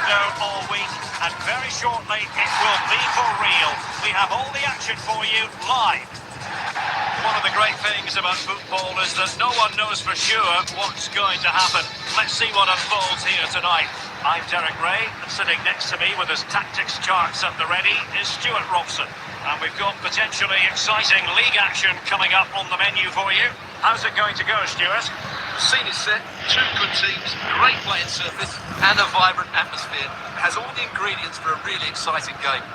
window all week, and very shortly it will be for real. We have all the action for you live. One of the great things about football is that no one knows for sure what's going to happen. Let's see what unfolds here tonight. I'm Derek Ray, and sitting next to me with his tactics charts at the ready is Stuart Robson. And we've got potentially exciting league action coming up on the menu for you. How's it going to go, Stuart? The scene is set, two good teams, great playing surface and a vibrant atmosphere. It has all the ingredients for a really exciting game.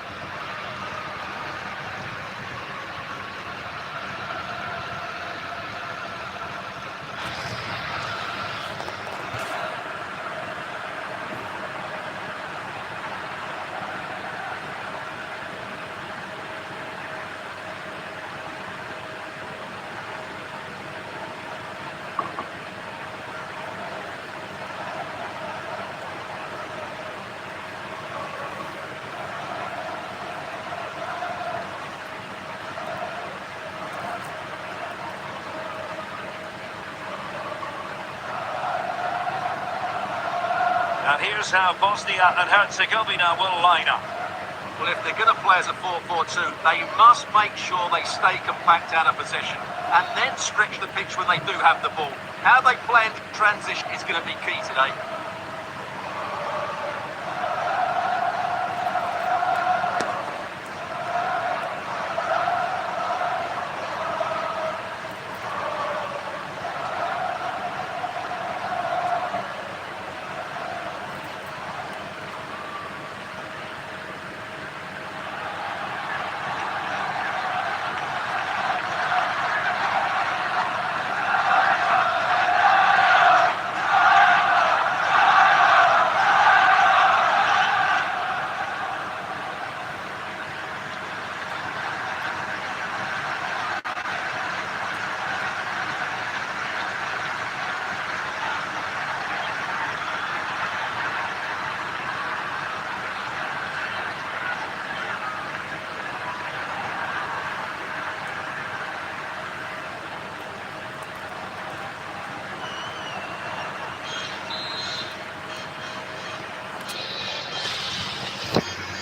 And here's how Bosnia and Herzegovina will line up. Well, if they're going to play as a 4-4-2, they must make sure they stay compact out of possession and then stretch the pitch when they do have the ball. How they play in transition is going to be key today.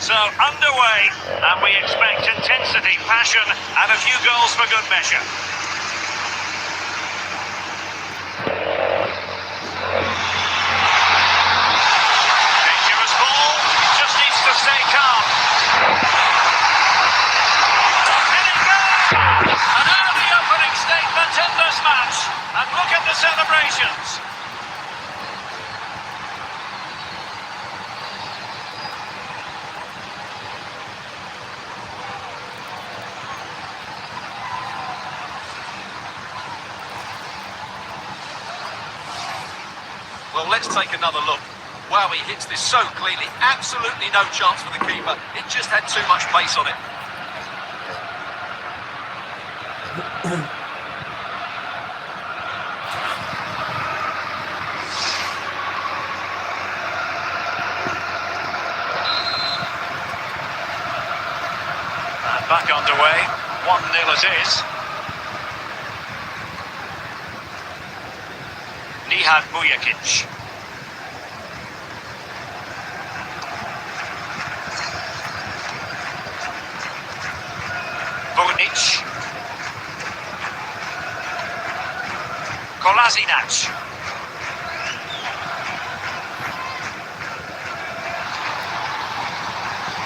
So, underway, and we expect intensity, passion, and a few goals for good measure. Dangerous ball, just needs to stay calm. Heading goal! An early opening statement in this match, and look at the celebrations. Well, let's take another look. Wow, he hits this so cleanly. Absolutely no chance for the keeper. It just had too much pace on it. And back underway. 1-0 it is. Nihat Mujakic. Bunic. Kolasinac.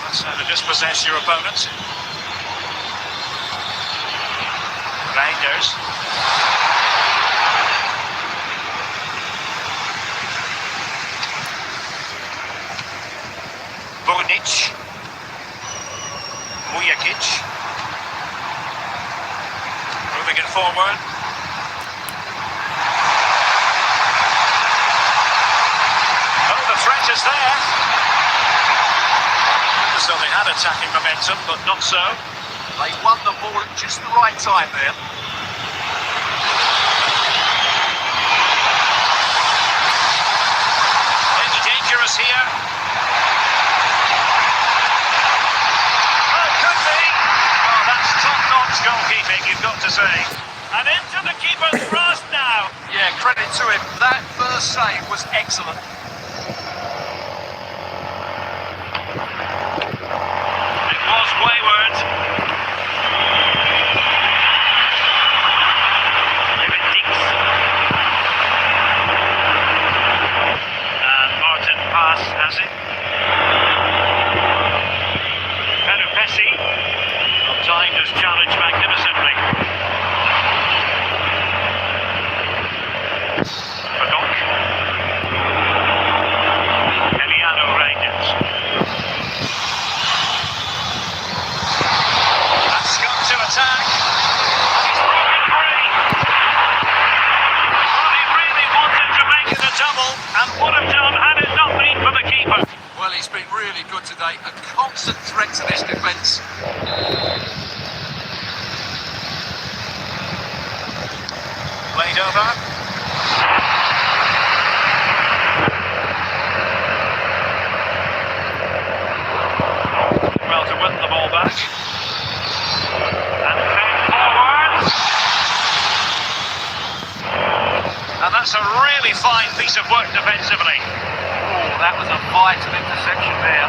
That's how to dispossess your opponent. Reinders. Bunic. Mujakic. Moving it forward. Oh, the threat is there. So they had attacking momentum, but not so. They won the ball at just the right time there. Maybe dangerous here. Oh, could be. Oh, that's top-notch goalkeeping, you've got to say. And into the keeper's thrust now. Yeah, credit to him. That first save was excellent. to this defence. Played over. Well, to win the ball back. And fed forward. And that's a really fine piece of work defensively. Oh, that was a vital interception there.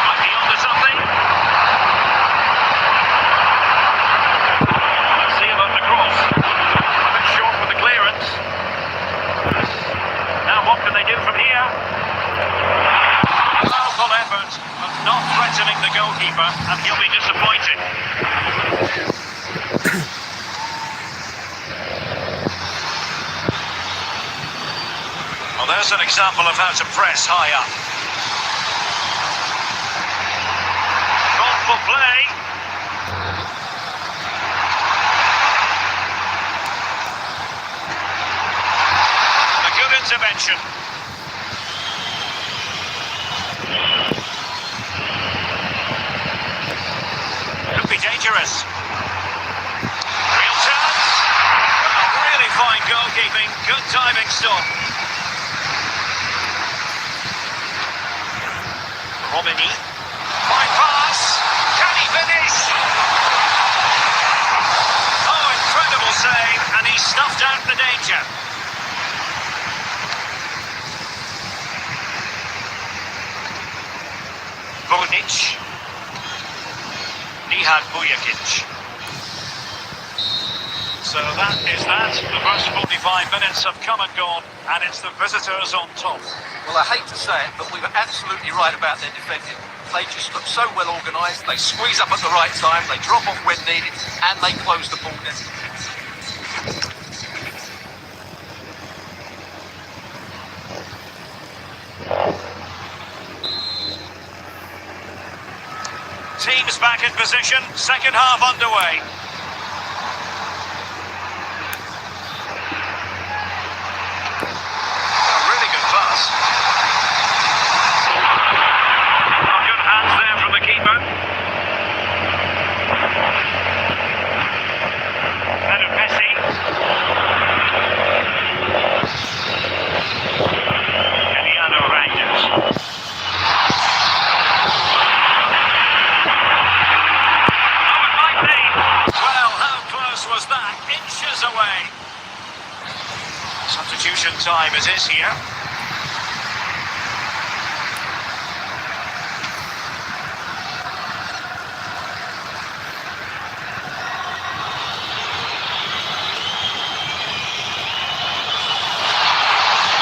Might be onto something. Let's see about the cross. A bit short with the clearance. Now what can they do from here? Powerful effort, but not threatening the goalkeeper, and he'll be disappointed. Well, there's an example of how to press high up. Thoughtful play. A good intervention. Could be dangerous. Real chance. Well, really fine goalkeeping. Good diving stop. Romini. Fine pass. Can he finish? Oh, incredible save, and he snuffed out the danger. Vodic. Nihad Bujakic. So that is that. The first 45 minutes have come and gone, and it's the visitors on top. Well, I hate to say it, but we were absolutely right about their defending. They just look so well organised, they squeeze up at the right time, they drop off when needed, and they close the ball down. Teams back in position, second half underway. A really good pass. Good hands there from the keeper. Better Messi. Eliano Rangers. Was that inches away? Substitution time it is here.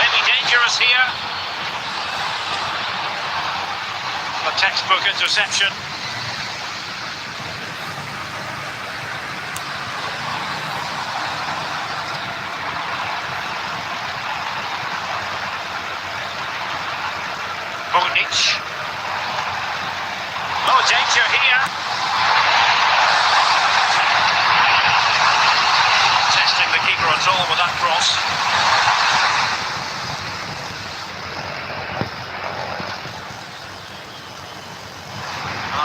Maybe dangerous here. A textbook interception. Vodic. No danger here. Not testing the keeper at all with that cross.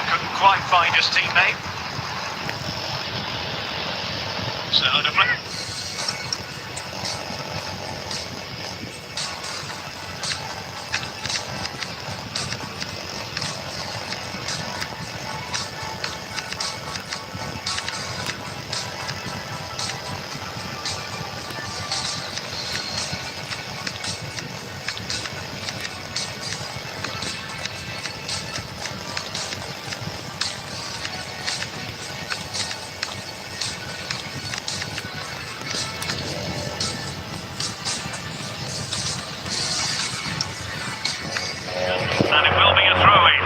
Couldn't quite find his teammate. So to play. And it will be a throw-in.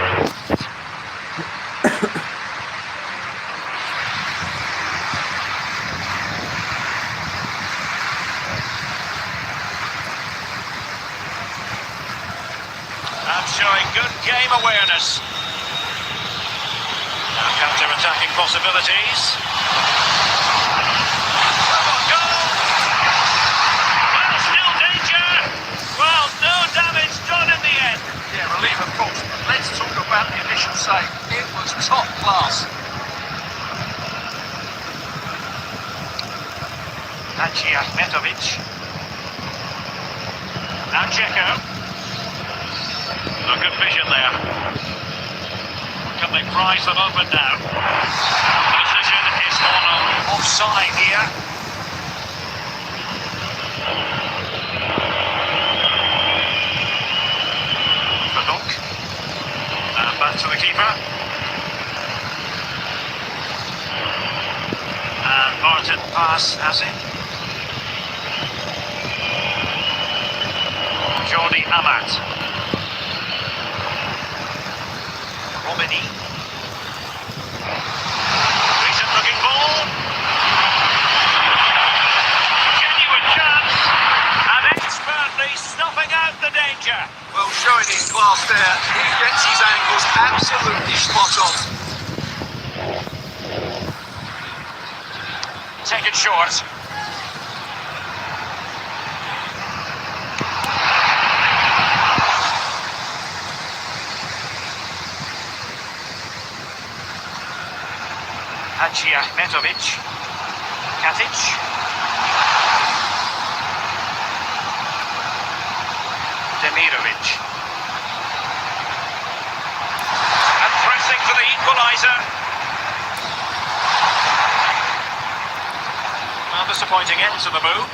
And showing good game awareness. Now counter-attacking possibilities. Goal! Well, still danger! Well, no damage done in the end. Yeah, relief of course. Let's talk class. Ahmetovic. Now Checo. No good vision there. Can they prize them open now? The decision is on offside here. Verdonk. And back to the keeper. And Martin pass has it. Jordi Amat. Romani. Decent looking ball. Genuine chance. And expertly snuffing out the danger. Well, showing his class there. He gets his angles absolutely spot on. Taken short. Ahmetovic. Katic. Demirovic. And pressing for the equaliser. Well, disappointing end to the move.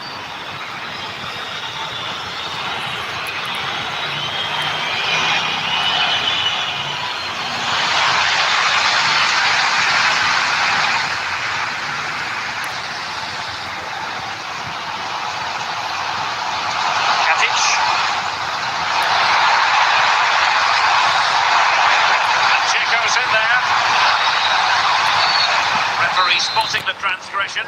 In there. Referee spotting the transgression.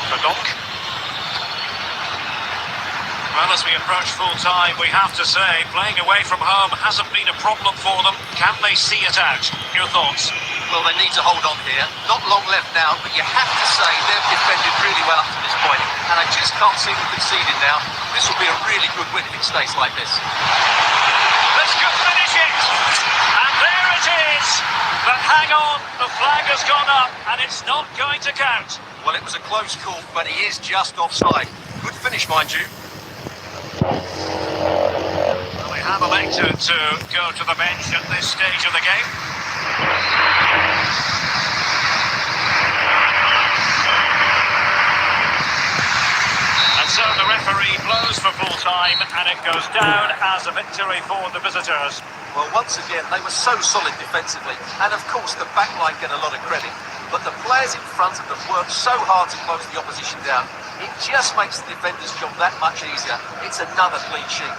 Verdonk. Well, as we approach full time, we have to say, playing away from home hasn't been a problem for them. Can they see it out? Your thoughts? Well, they need to hold on here. Not long left now, but you have to say they've defended really well up to this point. And I just can't see them conceding now. This will be a really good win if it stays like this. This could finish it! And there it is! But hang on, the flag has gone up and it's not going to count. Well, it was a close call, but he is just offside. Good finish, mind you. Well, they have elected to go to the bench at this stage of the game. So the referee blows for full time and it goes down as a victory for the visitors. Well, once again, they were so solid defensively. And of course, the back line get a lot of credit. But the players in front of them worked so hard to close the opposition down. It just makes the defender's job that much easier. It's another clean sheet.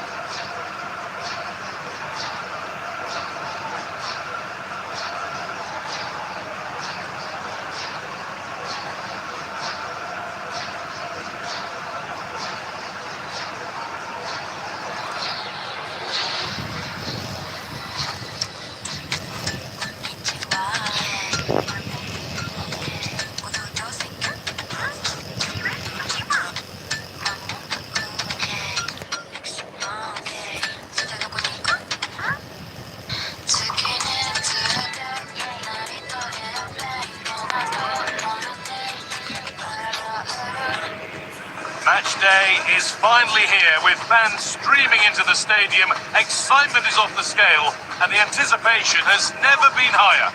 Match day is finally here with fans streaming into the stadium. Excitement is off the scale and the anticipation has never been higher.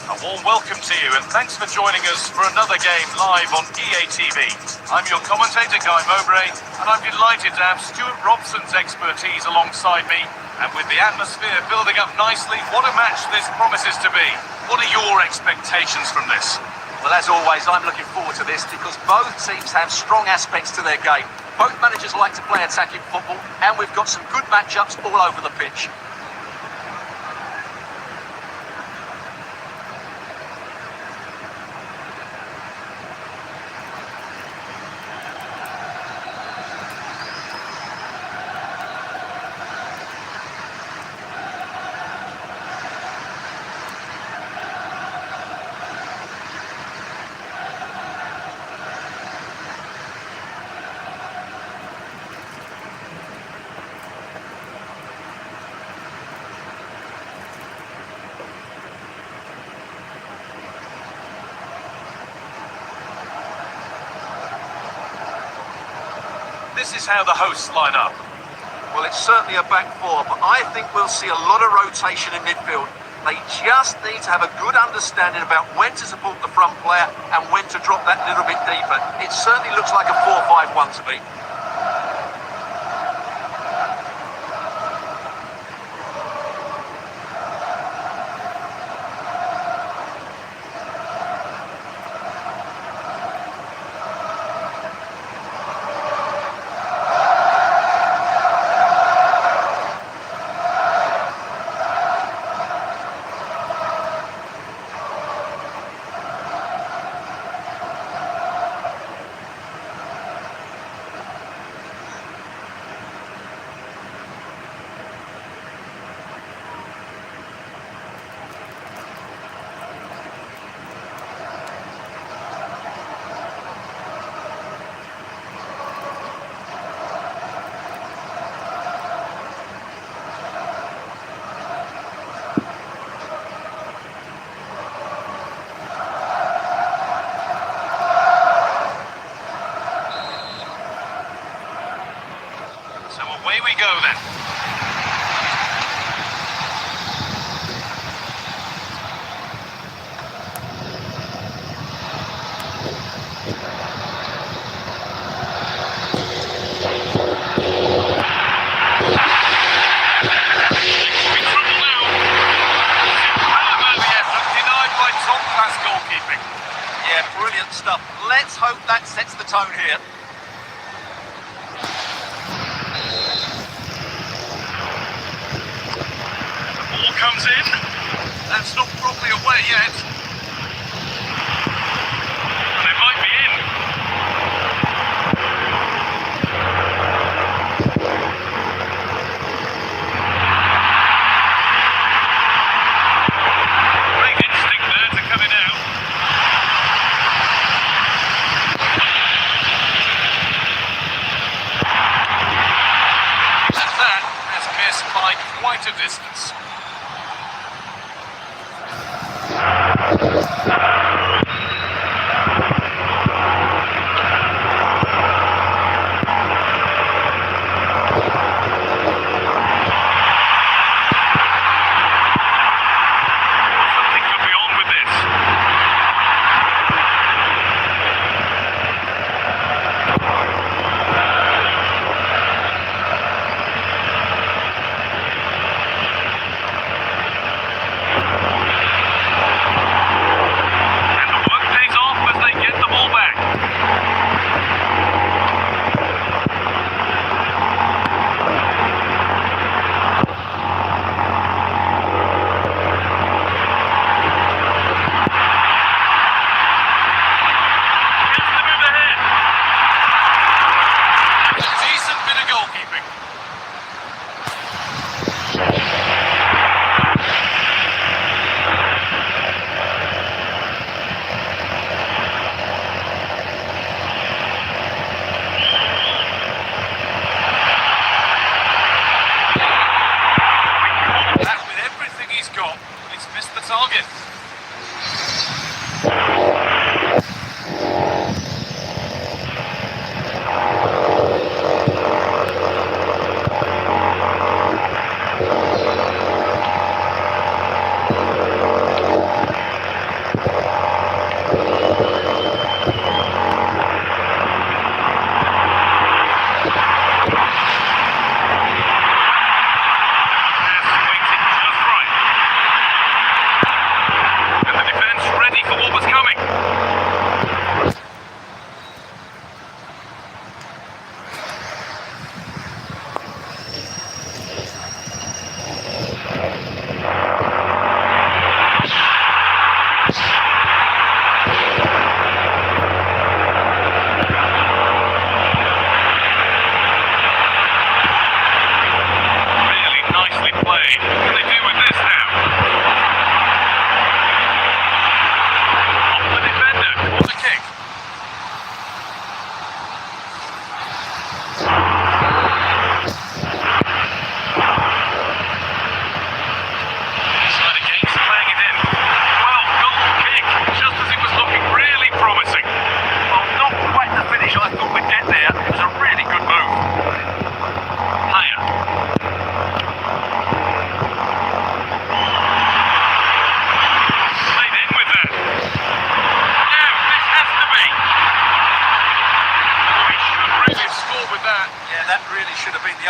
A warm welcome to you and thanks for joining us for another game live on EA TV. I'm your commentator Guy Mowbray and I'm delighted to have Stuart Robson's expertise alongside me. And with the atmosphere building up nicely, what a match this promises to be. What are your expectations from this? Well, as always, I'm looking forward to this because both teams have strong aspects to their game. Both managers like to play attacking football, and we've got some good matchups all over the pitch. this is how the hosts line up. Well, it's certainly a back four, but I think we'll see a lot of rotation in midfield. They just need to have a good understanding about when to support the front player and when to drop that little bit deeper. It certainly looks like a 4-5-1 to me. Away we go then. Goalkeeping. Yeah, brilliant stuff. Let's hope that sets the tone here. Ball comes in. That's not properly away yet. And it might be in. Great instinct there to cut it out. And that has missed by quite a distance. target.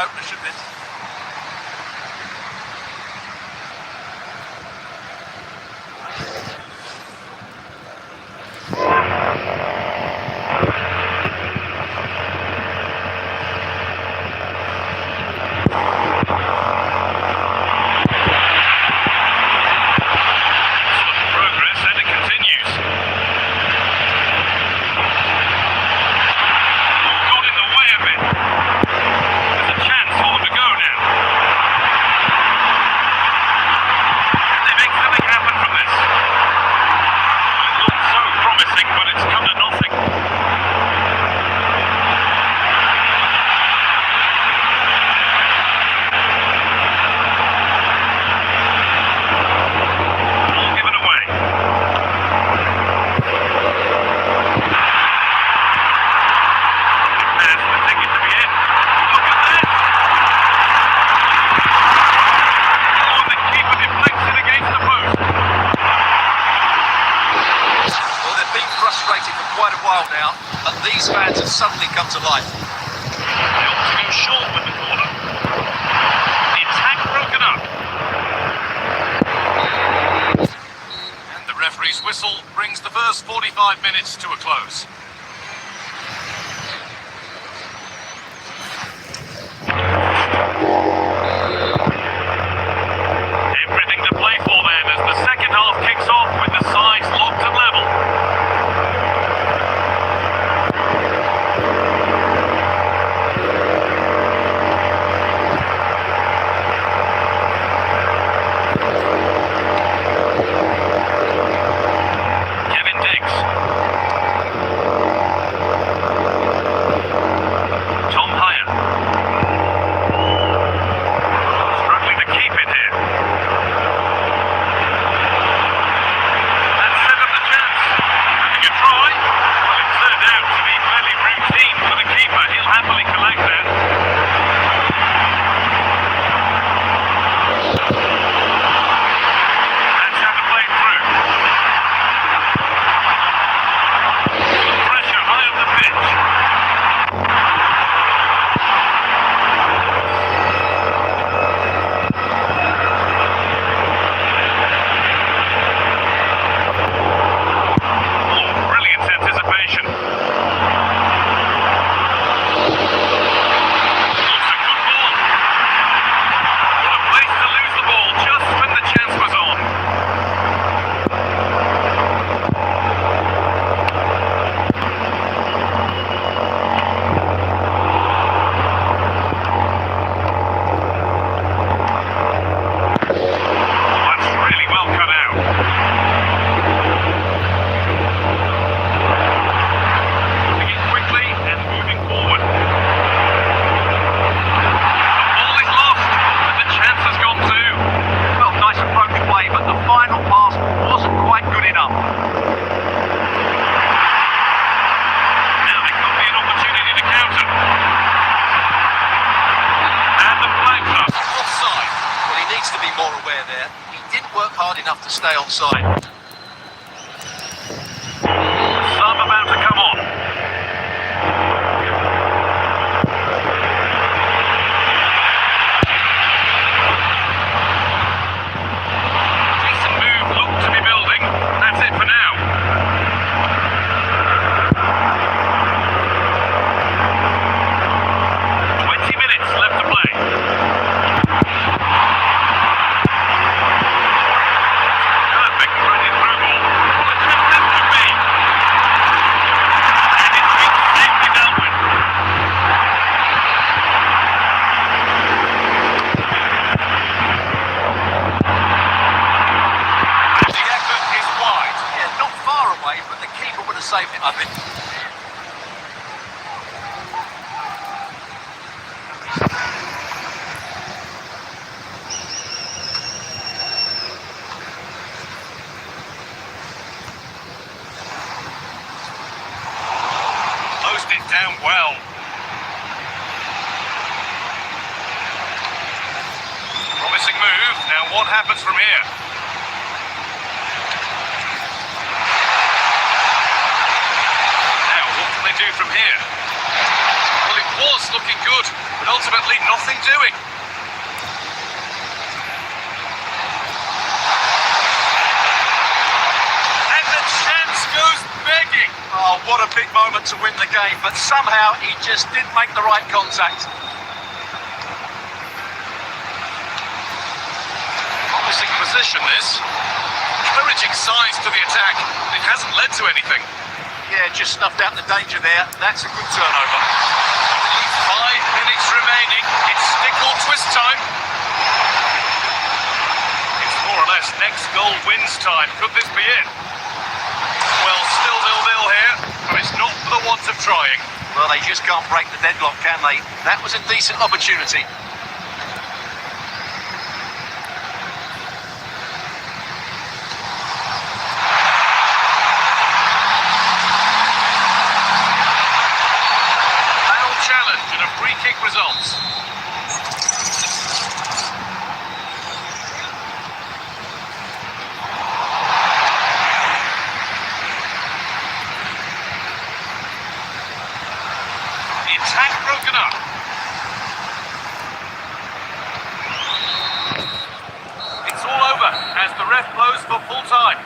opener should be. Now, but these fans have suddenly come to life. They ought to go short with the corner. The attack broken up. And the referee's whistle brings the first 45 minutes to a close. Everything to play for then as the second half kicks off with the sides locked and level. Enough to stay onside. Some about to come on. Decent move looked to be building. That's it for now. Left to play. Perfect running through ball. What a trip this could be. And it's been safely dealt with. The effort is wide. Yeah, not far away, but the keeper would have saved it, I think. It down well. Promising move. Now what happens from here? Now what can they do from here? Well, it was looking good, but but ultimately nothing doing. And the chance goes begging. Oh, what a big moment to win the game, but somehow he just didn't make the right contact. Promising position, this. Encouraging signs to the attack, but it hasn't led to anything. Yeah, just snuffed out the danger there. That's a good turnover. Only 5 minutes remaining. It's stickle twist time. It's more or less next goal wins time. Could this be it? Well, still 0-0 here, but it's not for the want of trying. Well, they just can't break the deadlock, can they? That was a decent opportunity. Challenge and a free kick results. The attack broken up. It's all over as the ref blows for full time.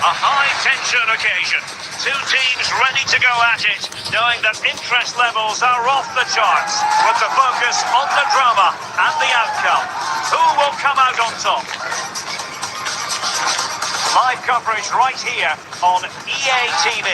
A high-tension occasion. Two teams ready to go at it, knowing that interest levels are off the charts, with the focus on the drama and the outcome. Who will come out on top? Live coverage right here on EA TV.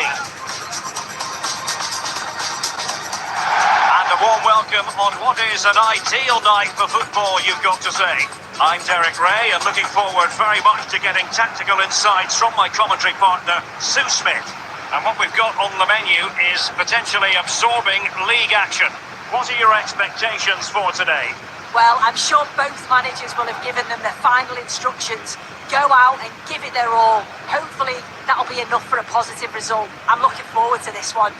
And a warm welcome on what is an ideal night for football, you've got to say. I'm Derek Ray and looking forward very much to getting tactical insights from my commentary partner, Sue Smith. And what we've got on the menu is potentially absorbing league action. What are your expectations for today? Well, I'm sure both managers will have given them their final instructions. Go out and give it their all. Hopefully, that'll be enough for a positive result. I'm looking forward to this one.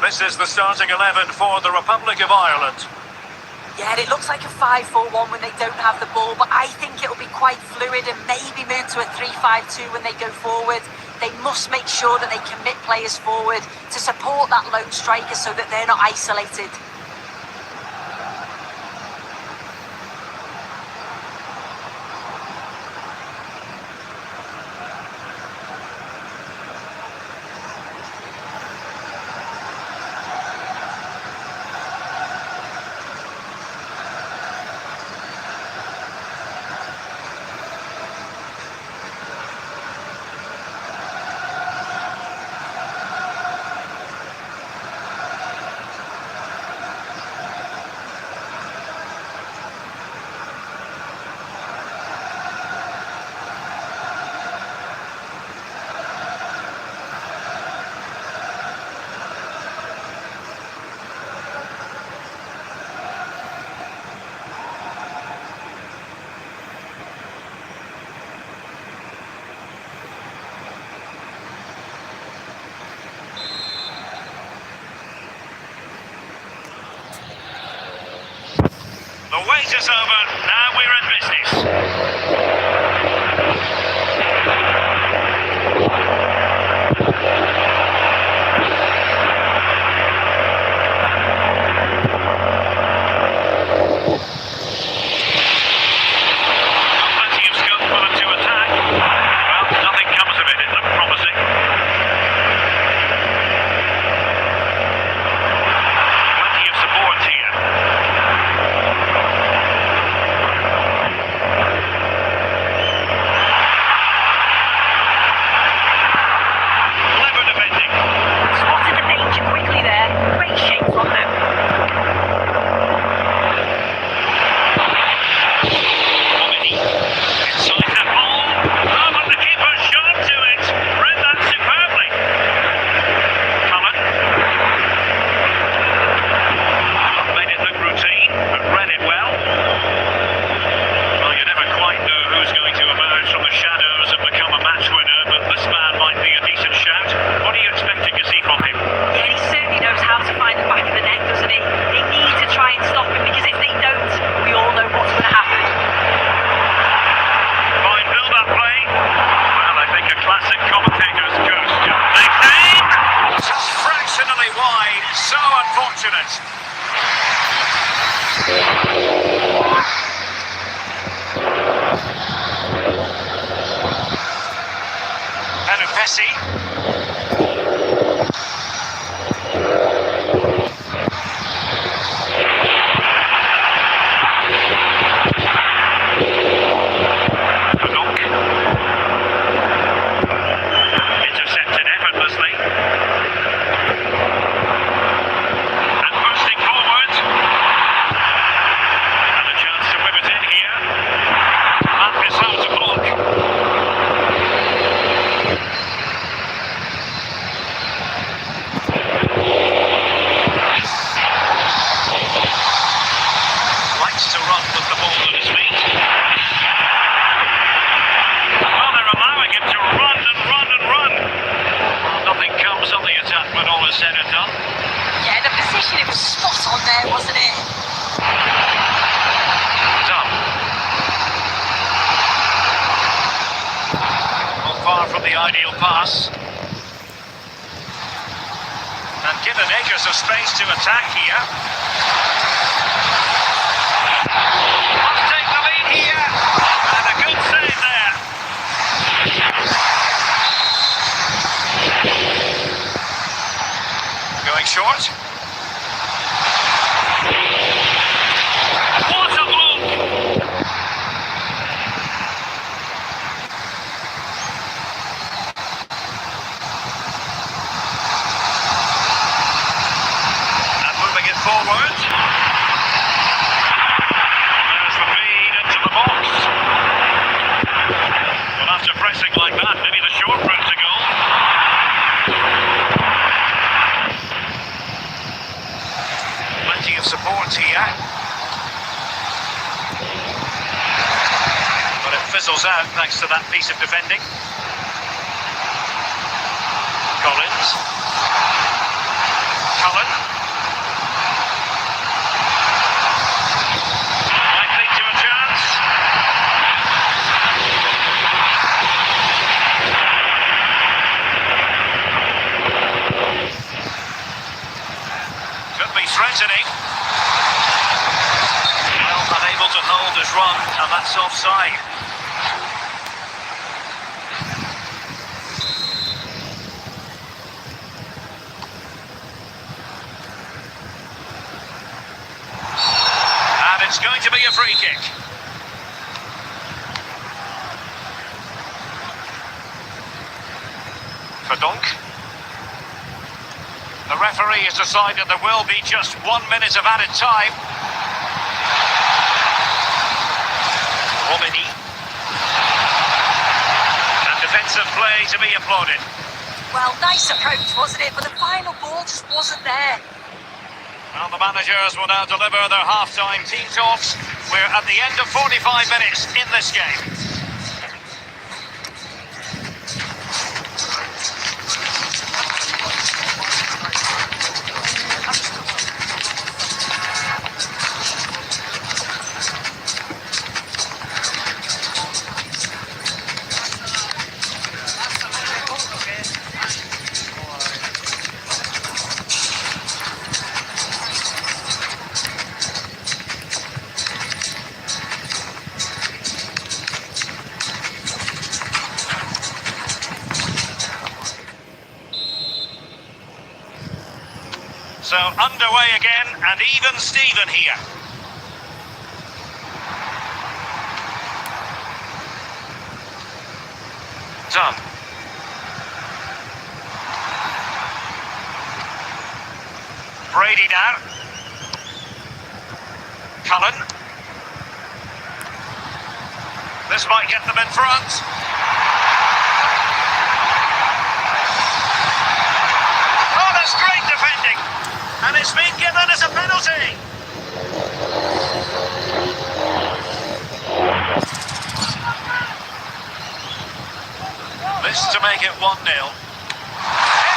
This is the starting 11 for the Republic of Ireland. Yeah, it looks like a 5-4-1 when they don't have the ball, but I think it'll be quite fluid and maybe move to a 3-5-2 when they go forward. They must make sure that they commit players forward to support that lone striker so that they're not isolated. wait is over. Now we're in business. Plenty of scope for them to attack. Well, nothing comes of it. It looked promising. Plenty of support here. Clever defending. Spotted the danger quickly there. Great shape from them. Inside the ball. Oh, but the keeper shot to it. Read that superbly. Cullen. Made it look routine, but read it well. Well, you never quite know who's going to emerge from the shadows and become a match winner, but this man might be a decent shout. What are you expecting to see from him? Yeah, he certainly knows how to find the back of the net, doesn't he? They need to try and stop him because if they don't, we all know what's going to happen. Fine build-up play. Well, I think a classic commentator's curse. They've aimed! Just fractionally wide. So unfortunate. Pessi. Intercepted effortlessly. And bursting forward. And a chance to whip it in here. That is how to block. Likes to run with the ball at his feet. Well, they're allowing him to run and run and run. Well, nothing comes of the attack when all is said and done. Yeah, the position, it was spot on there, wasn't it? Done. Not far from the ideal pass. And given acres of space to attack here. Must take the lead here. And a good save there. Going short. What a block! And moving it forward. There's the feed into the box. Well, after pressing like that, maybe the short route to goal. Plenty of support here. But it fizzles out thanks to that piece of defending. Collins. Cullen. Might lead to a chance. Could be threatening. Well, unable to hold his run, and that's offside. And it's going to be a free kick. Verdonk. The referee has decided there will be just 1 minute of added time. Romini. And defensive play to be applauded. Well, nice approach, wasn't it? But the final ball just wasn't there. Well, the managers will now deliver their half-time team talks. We're at the end of 45 minutes in this game. So underway again, and even Steven here. Done. Brady now. Cullen. This might get them in front. Oh, that's great defending. And it's been given as a penalty. This to make it 1-0. Here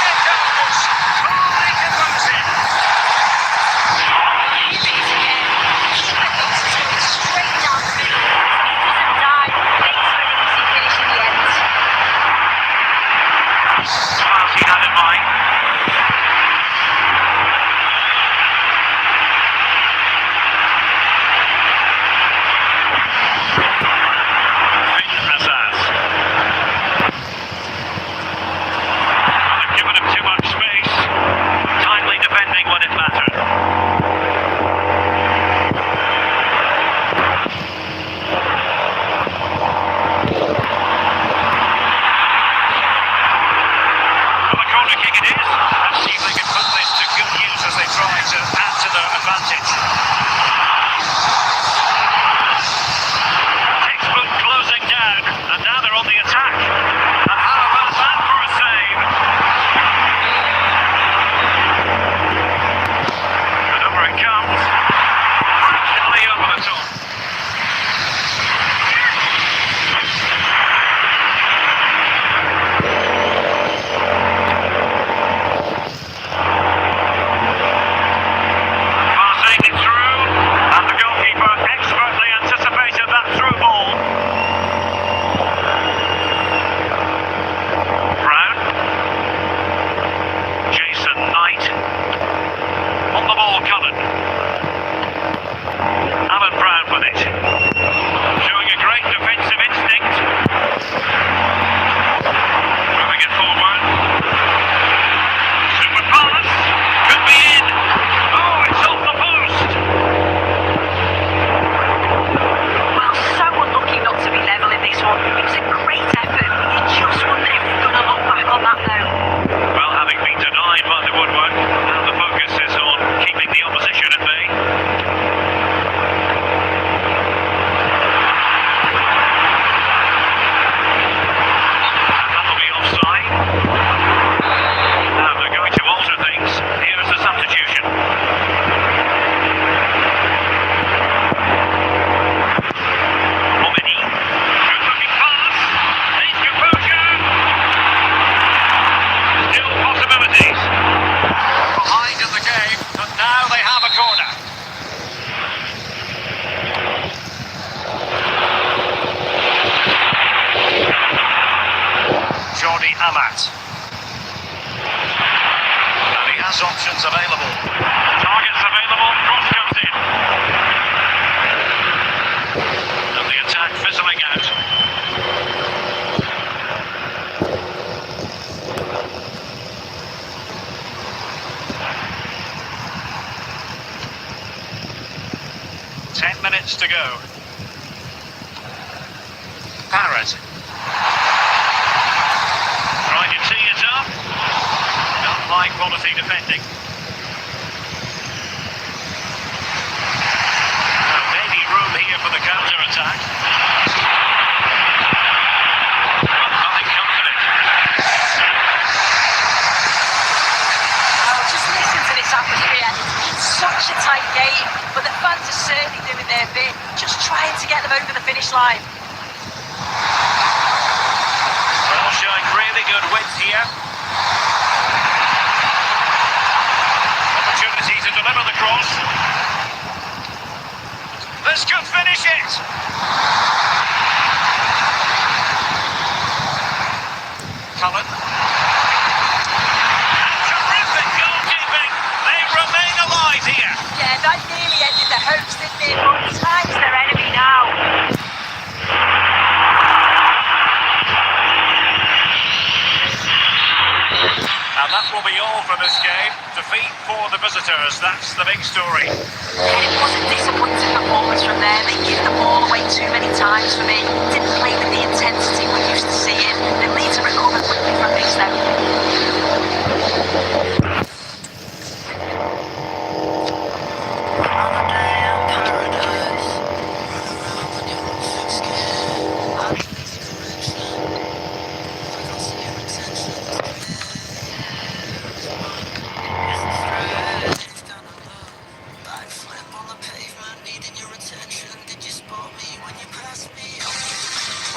it goes. Holy conversion. Straight down the middle. Doesn't die. Makes for an easy finish in the end. Well, he had in mind. And he has options available. Targets available, cross comes in. And the attack fizzling out. Minutes to go. Parrott. Trying to tee it up. Not high quality defending. Maybe room here for the counter attack. But nothing comes of it. Oh, just listen to this atmosphere. It's such a tight game, but the fans are certainly doing their bit, just trying to get them over the finish line. Well, showing really good width here. Opportunity to deliver the cross. This could finish it. Cullen. Terrific goalkeeping. They remain alive here. Yeah, that nearly ended the hopes, didn't it? But time's their enemy now. And that will be all for this game. Defeat for the visitors. players, that's the big story. Yeah, it was a disappointing performance from them. They give the ball away too many times for me. Didn't play with the intensity we're used to seeing. They need to recover quickly from these though.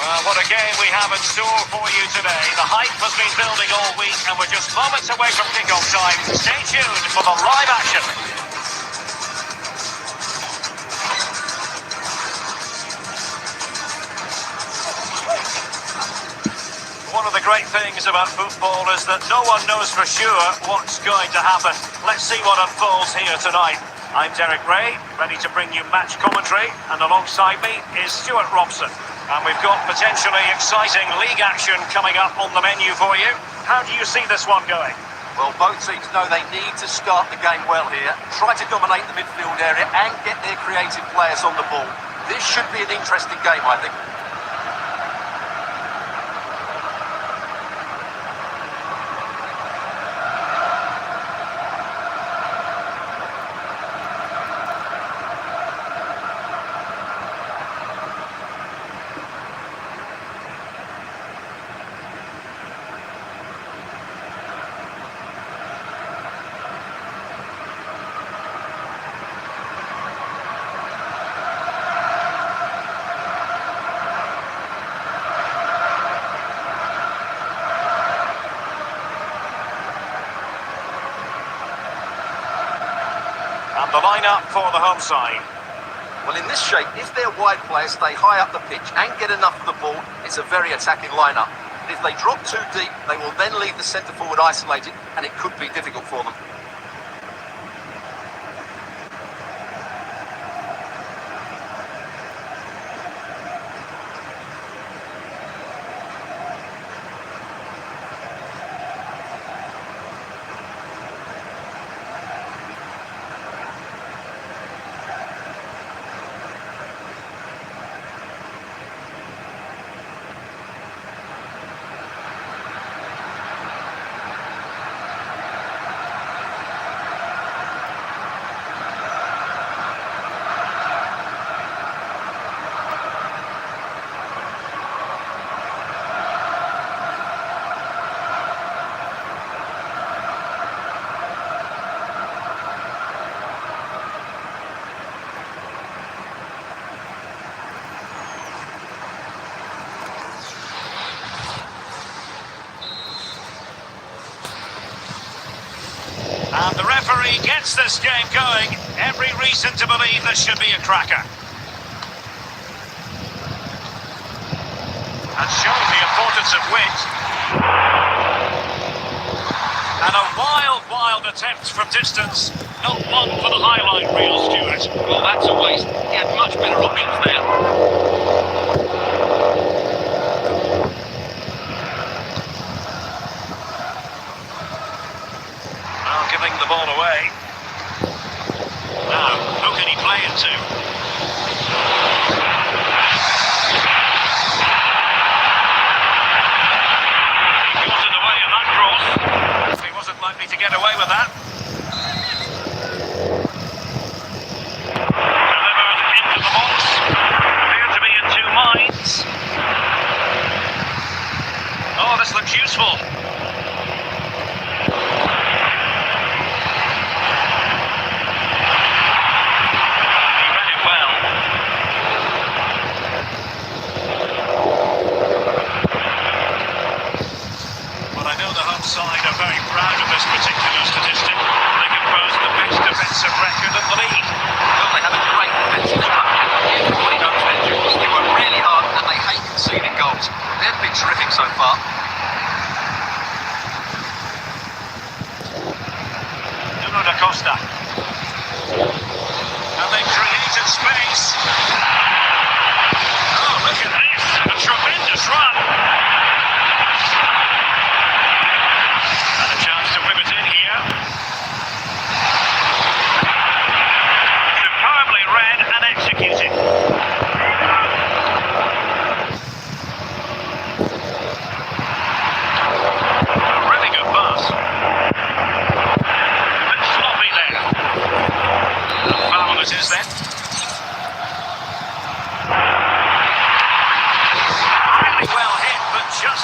Well, what a game we have in store for you today. The hype has been building all week and we're just moments away from kick-off time. Stay tuned for the live action. One of the great things about football is that no one knows for sure what's going to happen. Let's see what unfolds here tonight. I'm Derek Ray, ready to bring you match commentary, and alongside me is Stuart Robson. And we've got potentially exciting league action coming up on the menu for you. How do you see this one going? Well, both teams know they need to start the game well here, try to dominate the midfield area and get their creative players on the ball. This should be an interesting game, I think. And the line-up for the home side. Well, in this shape, if their wide players stay high up the pitch and get enough of the ball, it's a very attacking line-up. But if they drop too deep, they will then leave the centre-forward isolated, and it could be difficult for them. And the referee gets this game going. Every reason to believe this should be a cracker. And showing the importance of wit. And a wild attempt from distance. Not one for the highlight reel, Stuart. Well, that's a waste. He had much better options there. Giving the ball away. Now, who can he play it to? He got it away in that cross. He wasn't likely to get away with that. Delivered into the box.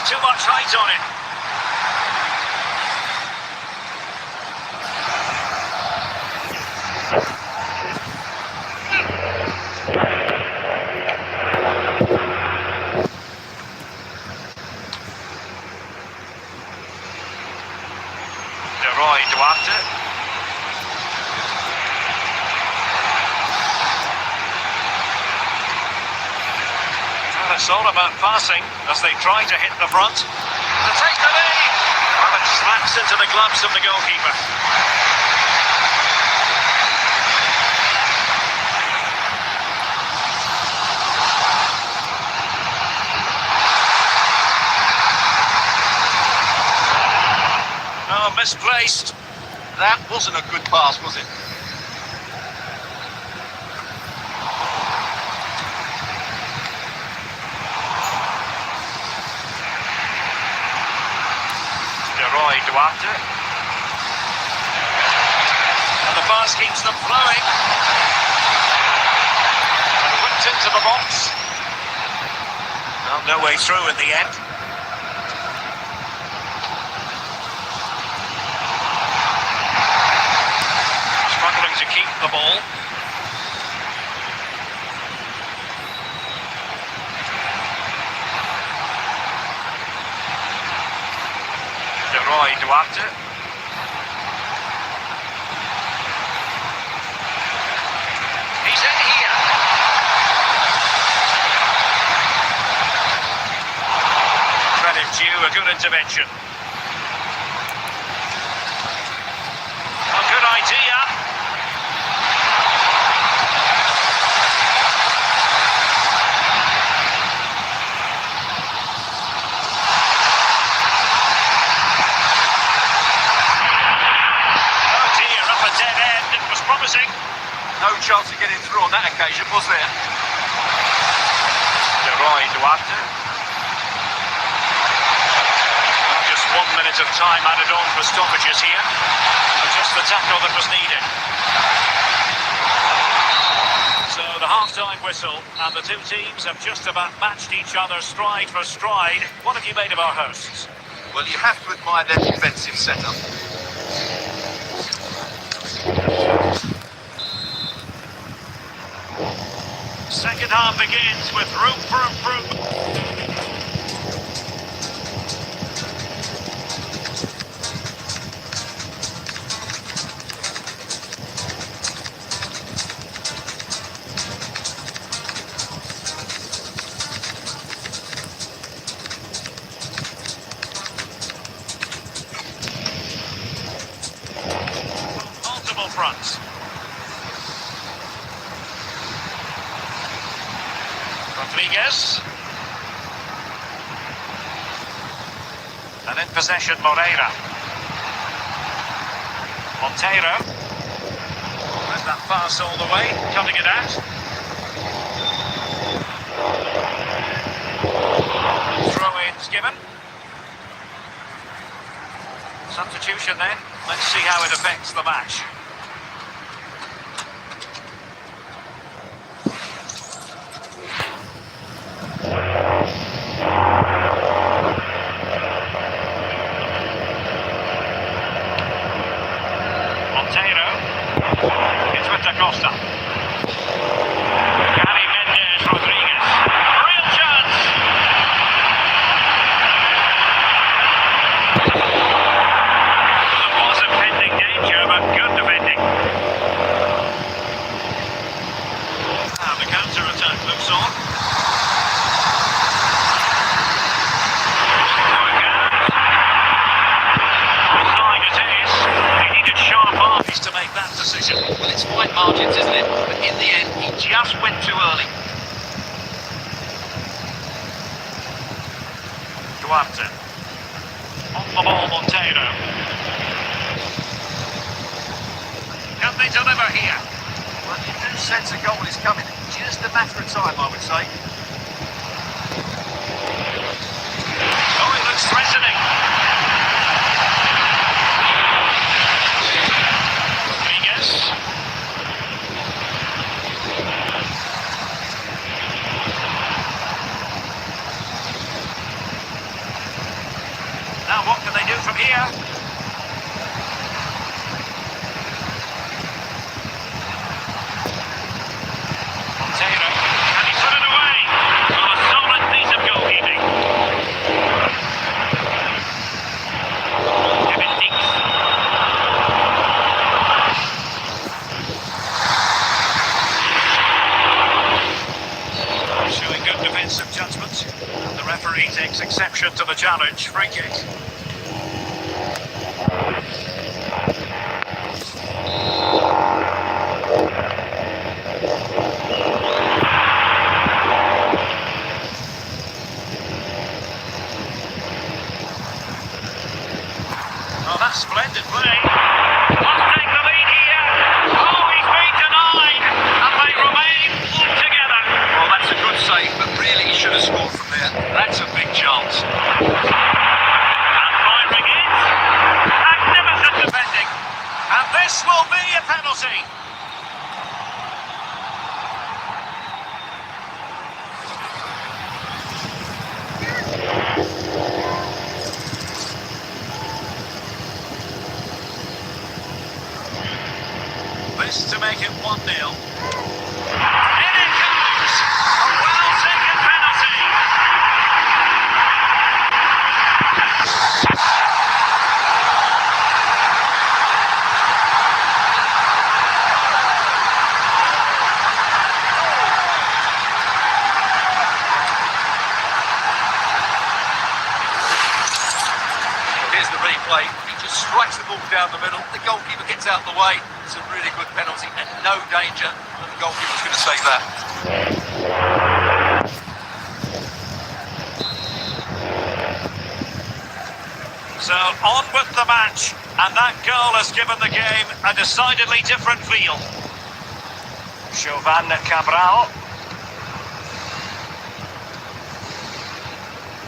too much height on it. Duarte. Well, it's all about passing as they try to hit the front. To take the lead! Well, it slaps into the gloves of the goalkeeper. Oh, misplaced. That wasn't a good pass, was it? Duarte. And the pass keeps them flowing. And whipped into the box. Well, no way through in the end. Struggling to keep the ball. Duarte. He's in here. Credit due, a good intervention. A good idea. Promising. No chance of getting through on that occasion, was there? Duarte. Just 1 minute of time added on for stoppages here. Just the tackle that was needed. So the half-time whistle, and the two teams have just about matched each other stride for stride. What have you made of our hosts? Well, you have to admire their defensive setup. Second half begins with room for improvement. Multiple fronts. Rodriguez. And in possession, Moreira. Monteiro. Let that pass all the way, cutting it out. Throw-ins given. Substitution then. Let's see how it affects the match. Costa. Gary Mendes Rodriguez. Real chance. There was impending danger, but good defending. And the counter-attack looks on. Offside it is. He needed sharp eyes to make that decision. Well, it's fine margins, isn't it? But in the end, he just went too early. Duarte. On the ball, Monteiro. Can they deliver here? Well, you do sense a goal is coming. Just a matter of time, I would say. Oh, it looks threatening. Rodriguez. here. Montero, and he put it away. Oh, a solid piece of goalkeeping. Kevin Dix. Showing good defensive judgment. And the referee takes exception to the challenge. Free kick. Oh, that's splendid play. Must take the lead here. Oh, he's been denied. And they remain all together. Well, that's a good save, but really he should have scored from there. That's a big chance. And firing in. Magnificent defending. And this will be a penalty. This to make it 1-0. In it comes! A well-taken penalty. Here's the replay. He just strikes the ball down the middle. The goalkeeper gets out of the way. It's a really good penalty and no danger that the goalkeeper's going to save that. So on with the match, and that goal has given the game a decidedly different feel. Chauvin Cabral.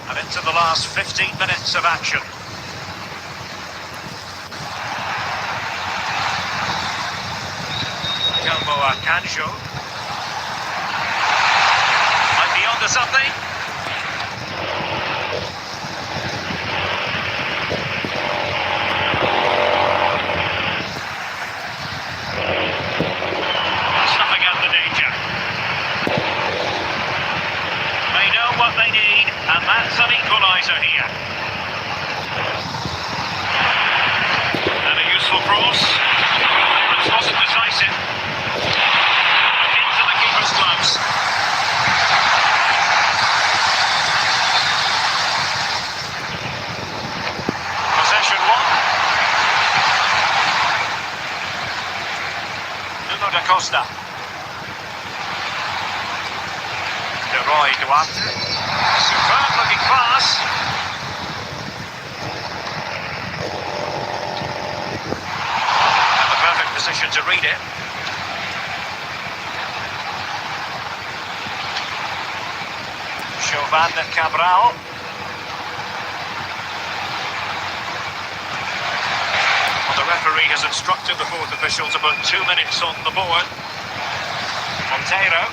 And into the last 15 minutes of action. Calvo Akanjo. Might be onto something. Snuffing out the danger. They know what they need, and that's an equaliser here. And a useful cross. It wasn't decisive. Into the keeper's gloves. Possession one. Nuno da Costa. De Roy Duarte. Superb looking pass. And the perfect position to read it. Chauvin Cabral. Well, the referee has instructed the fourth official to put 2 minutes on the board. Montero.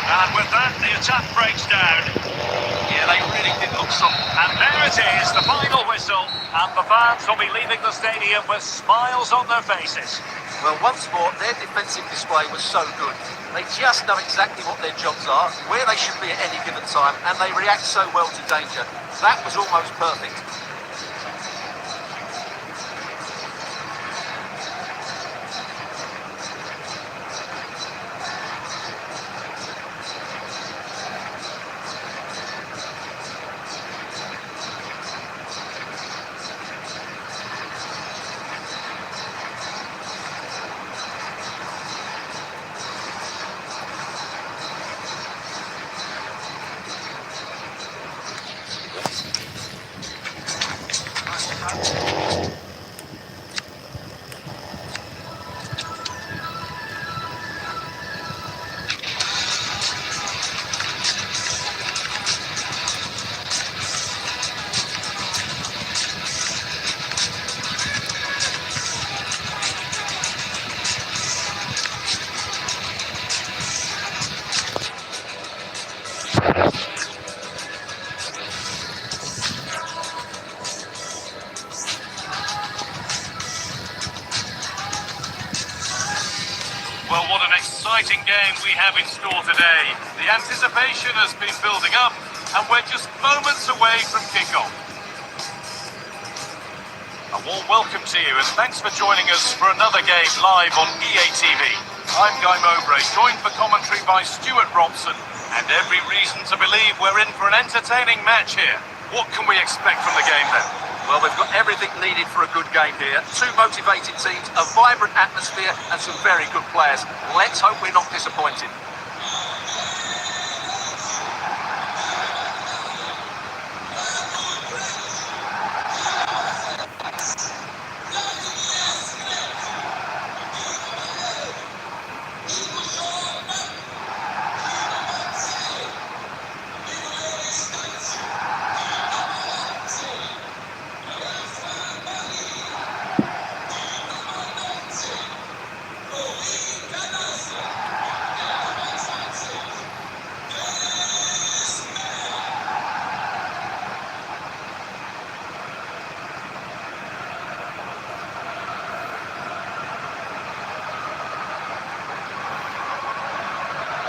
And with that, the attack breaks down. Yeah, they really did look solid. And there it is, the final whistle. And the fans will be leaving the stadium with smiles on their faces. Well, once more, their defensive display was so good. They just know exactly what their jobs are, where they should be at any given time, and they react so well to danger. That was almost perfect. exciting game we have in store today. The anticipation has been building up, and we're just moments away from kickoff. A warm welcome to you, and thanks for joining us for another game live on EA TV. I'm Guy Mowbray, joined for commentary by Stuart Robson, and every reason to believe we're in for an entertaining match here. What can we expect from the game then? Well, we've got everything needed for a good game here. Two motivated teams, a vibrant atmosphere, and some very good players. Let's hope we're not disappointed.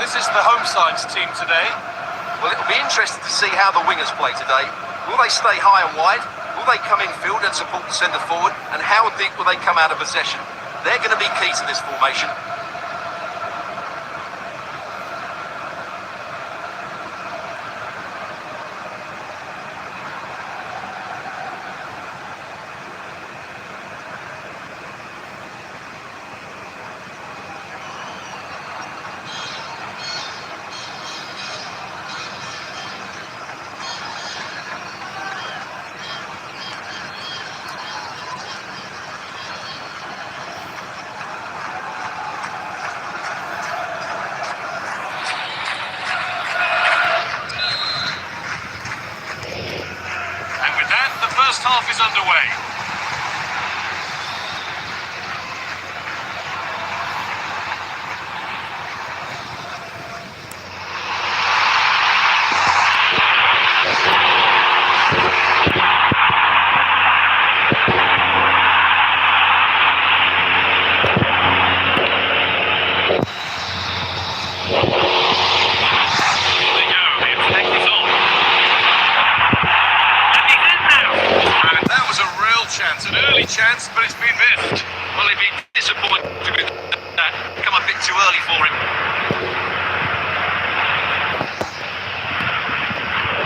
This is the home side's team today. Well, it'll be interesting to see how the wingers play today. Will they stay high and wide? Will they come in field and support the centre forward? And how deep will they come out of possession? They're going to be key to this formation. First half is underway. Chance, an early chance, but it's been missed. Well, he'd be disappointed with that. Come a bit too early for him.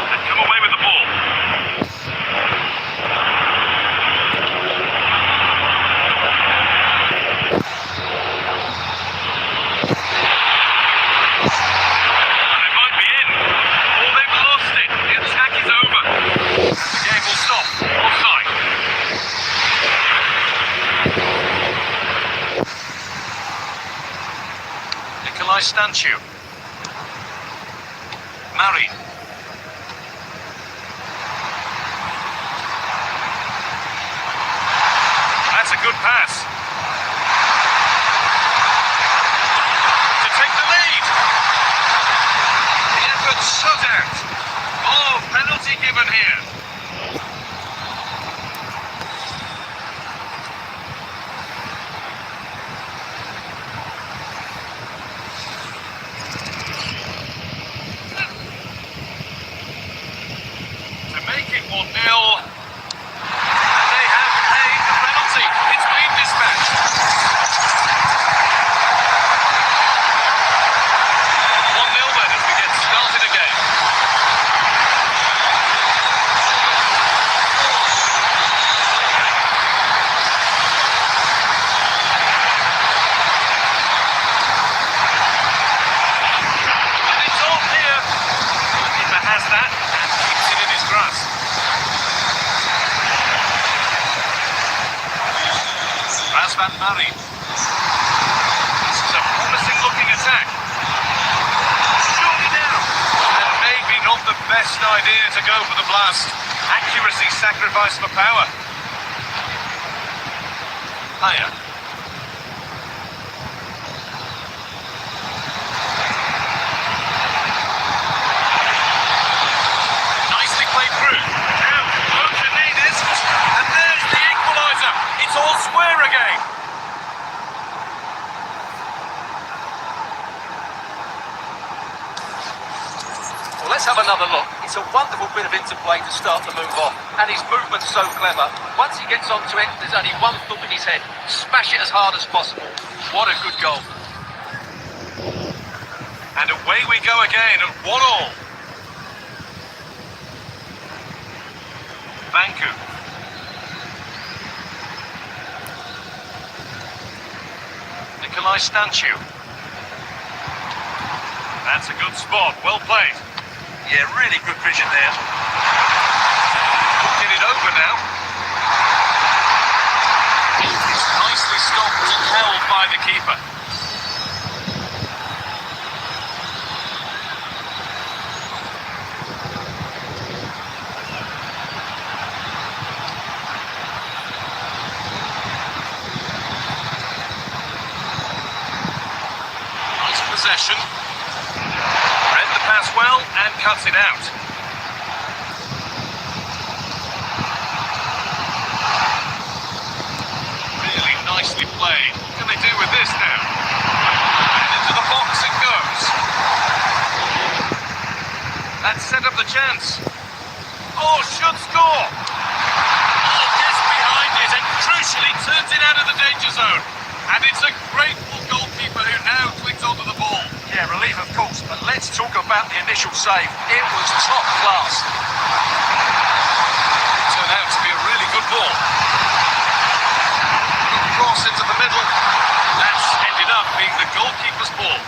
And come away with the ball. And they might be in. Or they've lost it. The attack is over. And the game will stop. Offside. Stanchu. Married. That's a good pass. To take the lead. The effort shut out. Oh, penalty given here. Make it 1-0. And they have paid the penalty. It's been dispatched. 1-0 then as we get started again. And it's on here. The keeper has that and keeps it in his grasp. Van Murray. This is a promising looking attack. Surely now. And maybe not the best idea to go for the blast. Accuracy sacrificed for power. Higher. Nicely played through. Now, motion needed. And there's the equaliser. It's all square again. Let's have another look. It's a wonderful bit of interplay to start the move off. And his movement's so clever. Once he gets onto it, there's only one thought in his head. Smash it as hard as possible. What a good goal. And away we go again at 1-1. Banku. Nikolai Stanchu. That's a good spot. Well played. Yeah, really good vision there. Get it over now. It's nicely stopped and held by the keeper. Nice possession. Read the pass well and cuts it out. Really nicely played. What can they do with this now? And into the box it goes. That set up the chance. Oh, should score. Oh, gets behind it and crucially turns it out of the danger zone. And it's a grateful goalkeeper who now clings onto the ball. Yeah, relief of course, but let's talk about the initial save. It was top class. Turned out to be a really good ball. Cross into the middle. That's ended up being the goalkeeper's ball.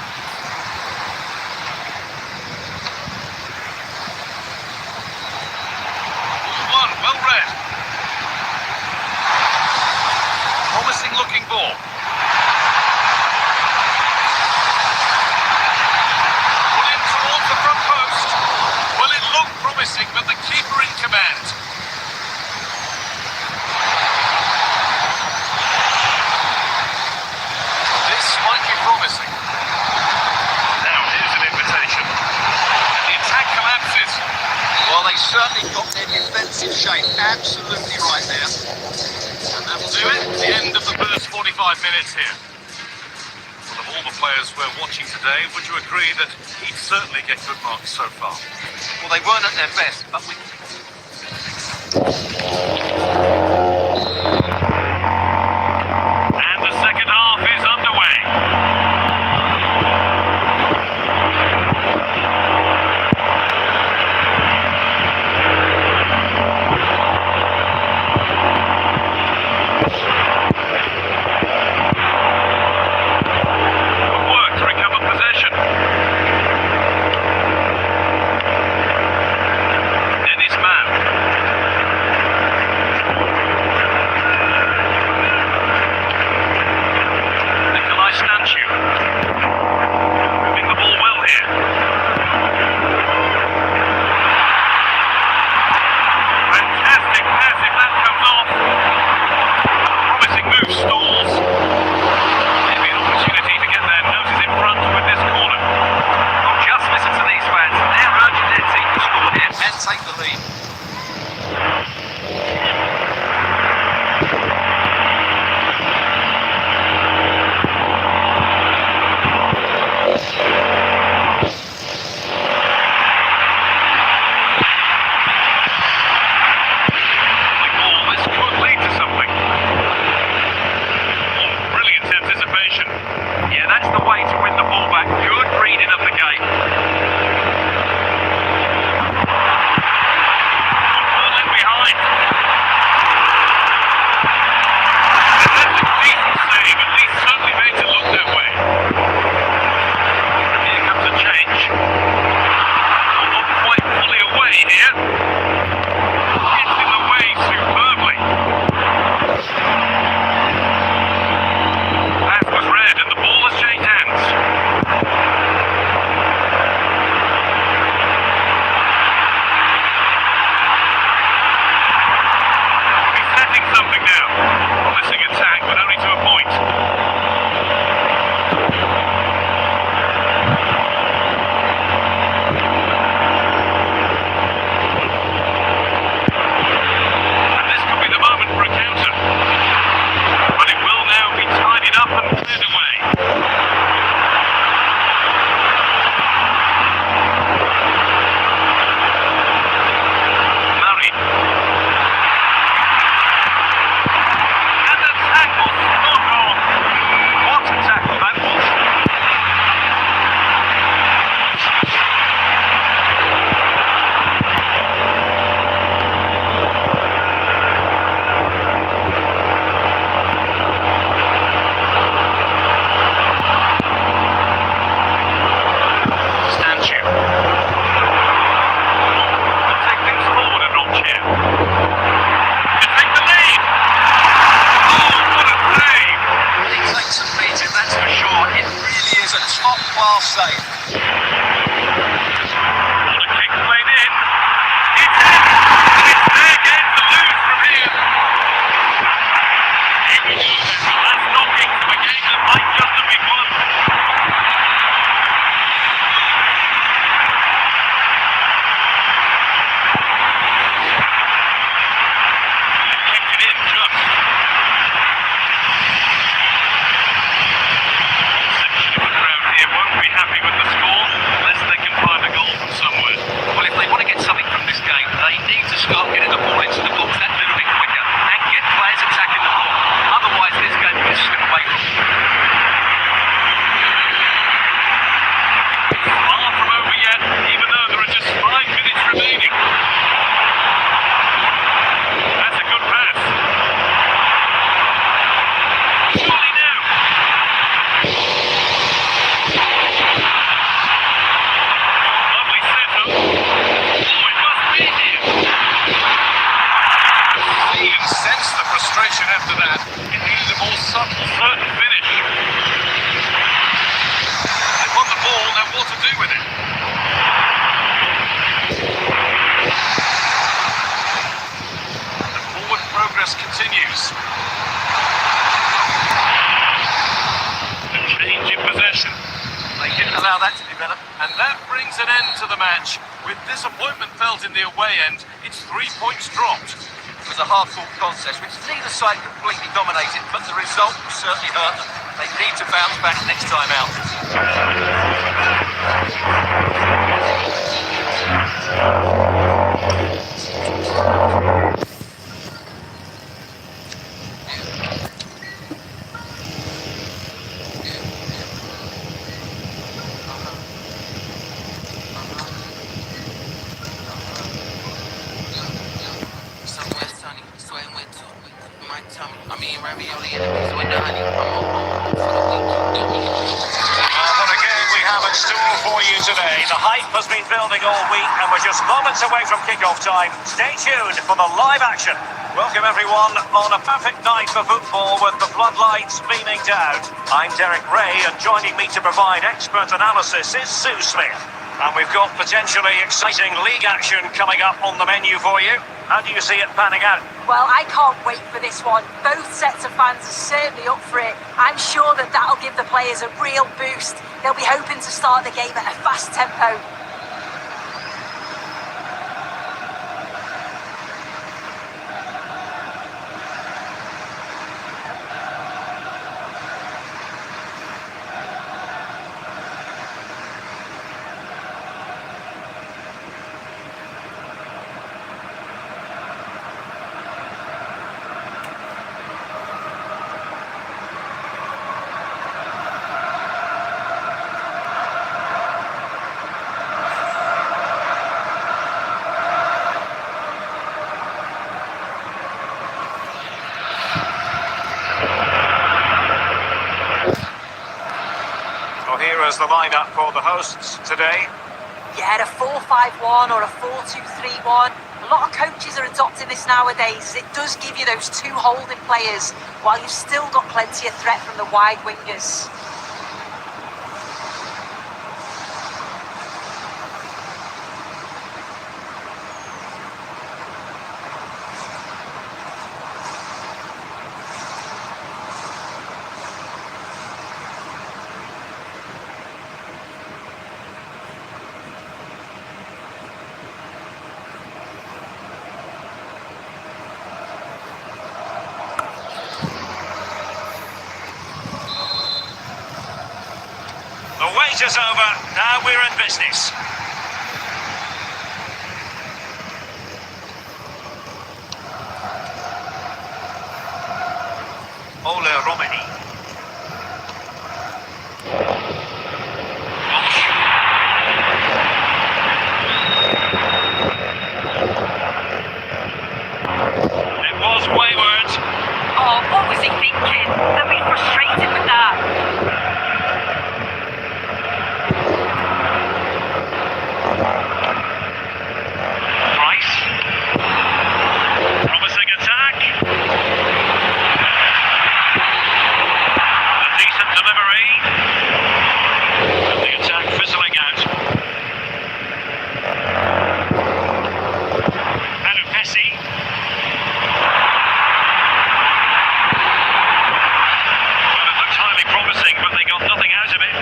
Well read. Promising looking ball. Put in towards the front post. Well, it looked promising, but the keeper in command. This might be promising. Now here's an invitation. And the attack collapses. Well, they certainly got their defensive shape absolutely right there. And that'll do it. The end of the first 45 minutes here. Well, of all the players we're watching today, would you agree that he'd certainly get good marks so far? Well, they weren't at their best, but we... And the second half is underway. Good work to recover possession. Dennis Mann. develop. And that brings an end to the match. With disappointment felt in the away end, it's 3 points dropped. It was a hard-fought contest, which neither side completely dominated, but the result certainly hurt them. They need to bounce back next time out. Somewhere sunny, sweating with two. My tummy, I'm eating ravioli and it's with the honey. I'm on for the week. What a game we have in store for you today. The hype has been building all week and we're just moments away from kick-off time. Stay tuned for the live action. Welcome everyone on a perfect night for football with the floodlights beaming down. I'm Derek Ray and joining me to provide expert analysis is Sue Smith. And we've got potentially exciting league action coming up on the menu for you. How do you see it panning out? Well, I can't wait for this one. Both sets of fans are certainly up for it. I'm sure that that'll give the players a real boost. They'll be hoping to start the game at a fast tempo. Here is the lineup for the hosts today. Yeah, a 4-5-1 or a 4-2-3-1. A lot of coaches are adopting this nowadays. It does give you those two holding players while you've still got plenty of threat from the wide wingers. The wait is over, now we're in business. Ola Romani. It was wayward. Oh, what was he thinking? They'll be frustrated with that. Promising attack. A decent delivery. And the attack fizzling out. Hello, Pessi. Well, it looked highly promising, but they got nothing out of it.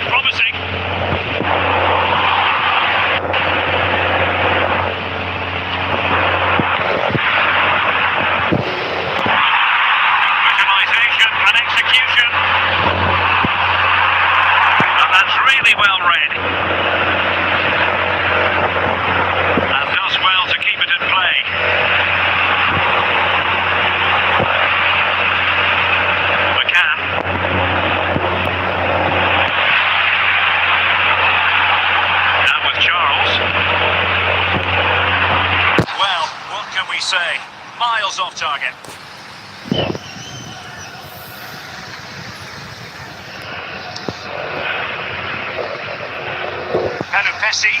Promise on red. And does well to keep it in play. McCann. Now with Charles. Well, what can we say? Miles off target. Pessi.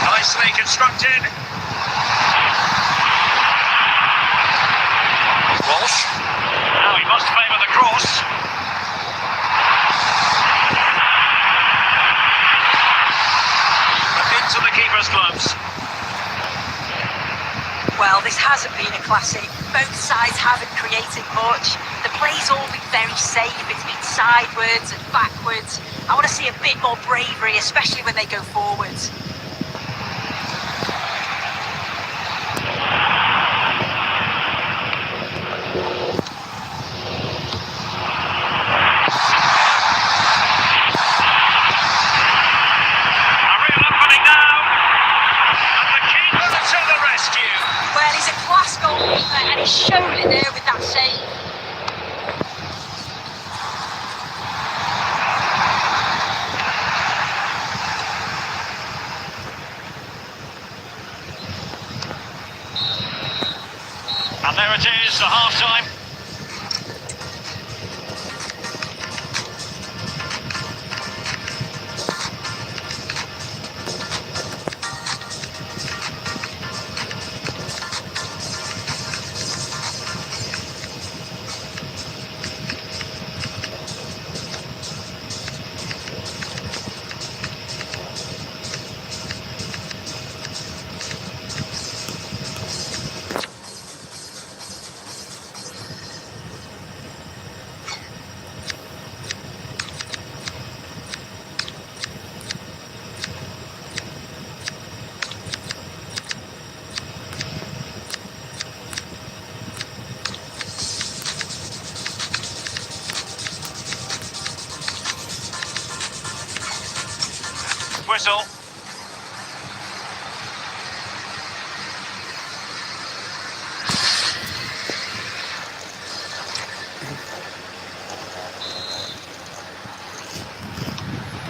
Nicely constructed. Walsh. Now he must favour the cross. Into the keeper's gloves. Well, this hasn't been a classic. Both sides haven't created much. The play's all been very safe. It's been sidewards and backwards. I want to see a bit more bravery, especially when they go forwards. A real opening now. And the keeper to the rescue. Well, he's a class goalkeeper and he's shown it there with that save. And there it is, the half-time. Whistle.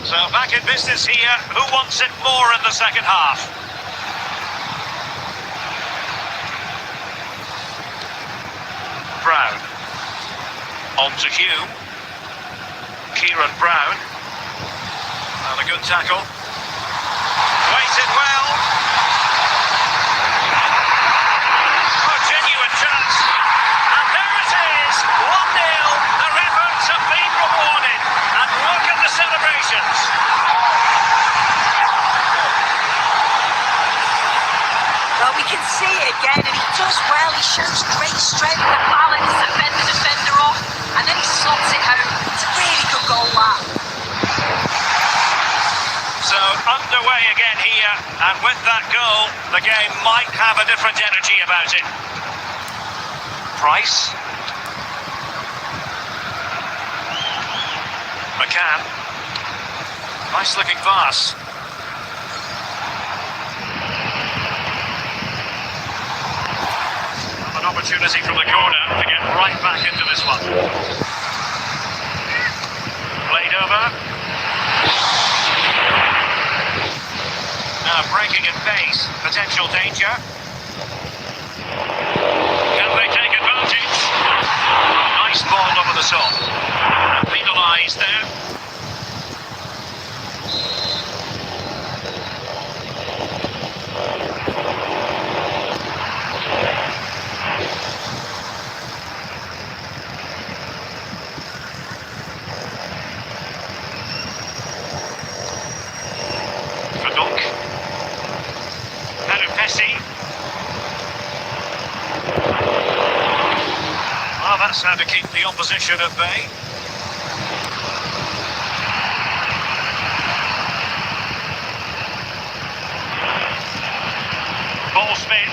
So back in business here. Who wants it more in the second half? Brown. On to Hugh. Kieran Brown. And a good tackle. Waited well. Oh, genuine chance. And there it is. 1-0. Their efforts have been rewarded. And look at the celebrations. Well, we can see it again, and he does well. He shows great strength and balance to fend the defender off, and then he slots it home. It's a really good goal, that. So underway again here, and with that goal, the game might have a different energy about it. Price. McCann. Nice looking pass. An opportunity from the corner to get right back into this one. Played over. Now breaking at pace, potential danger. Can they take advantage? Nice ball over the top. Penalised there. Pessi. Well, that's how to keep the opposition at bay. Ball spin.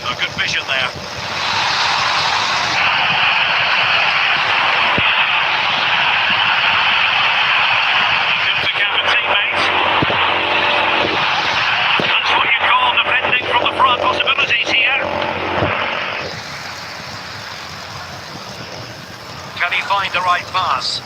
Oh, good vision there. Can he find the right pass?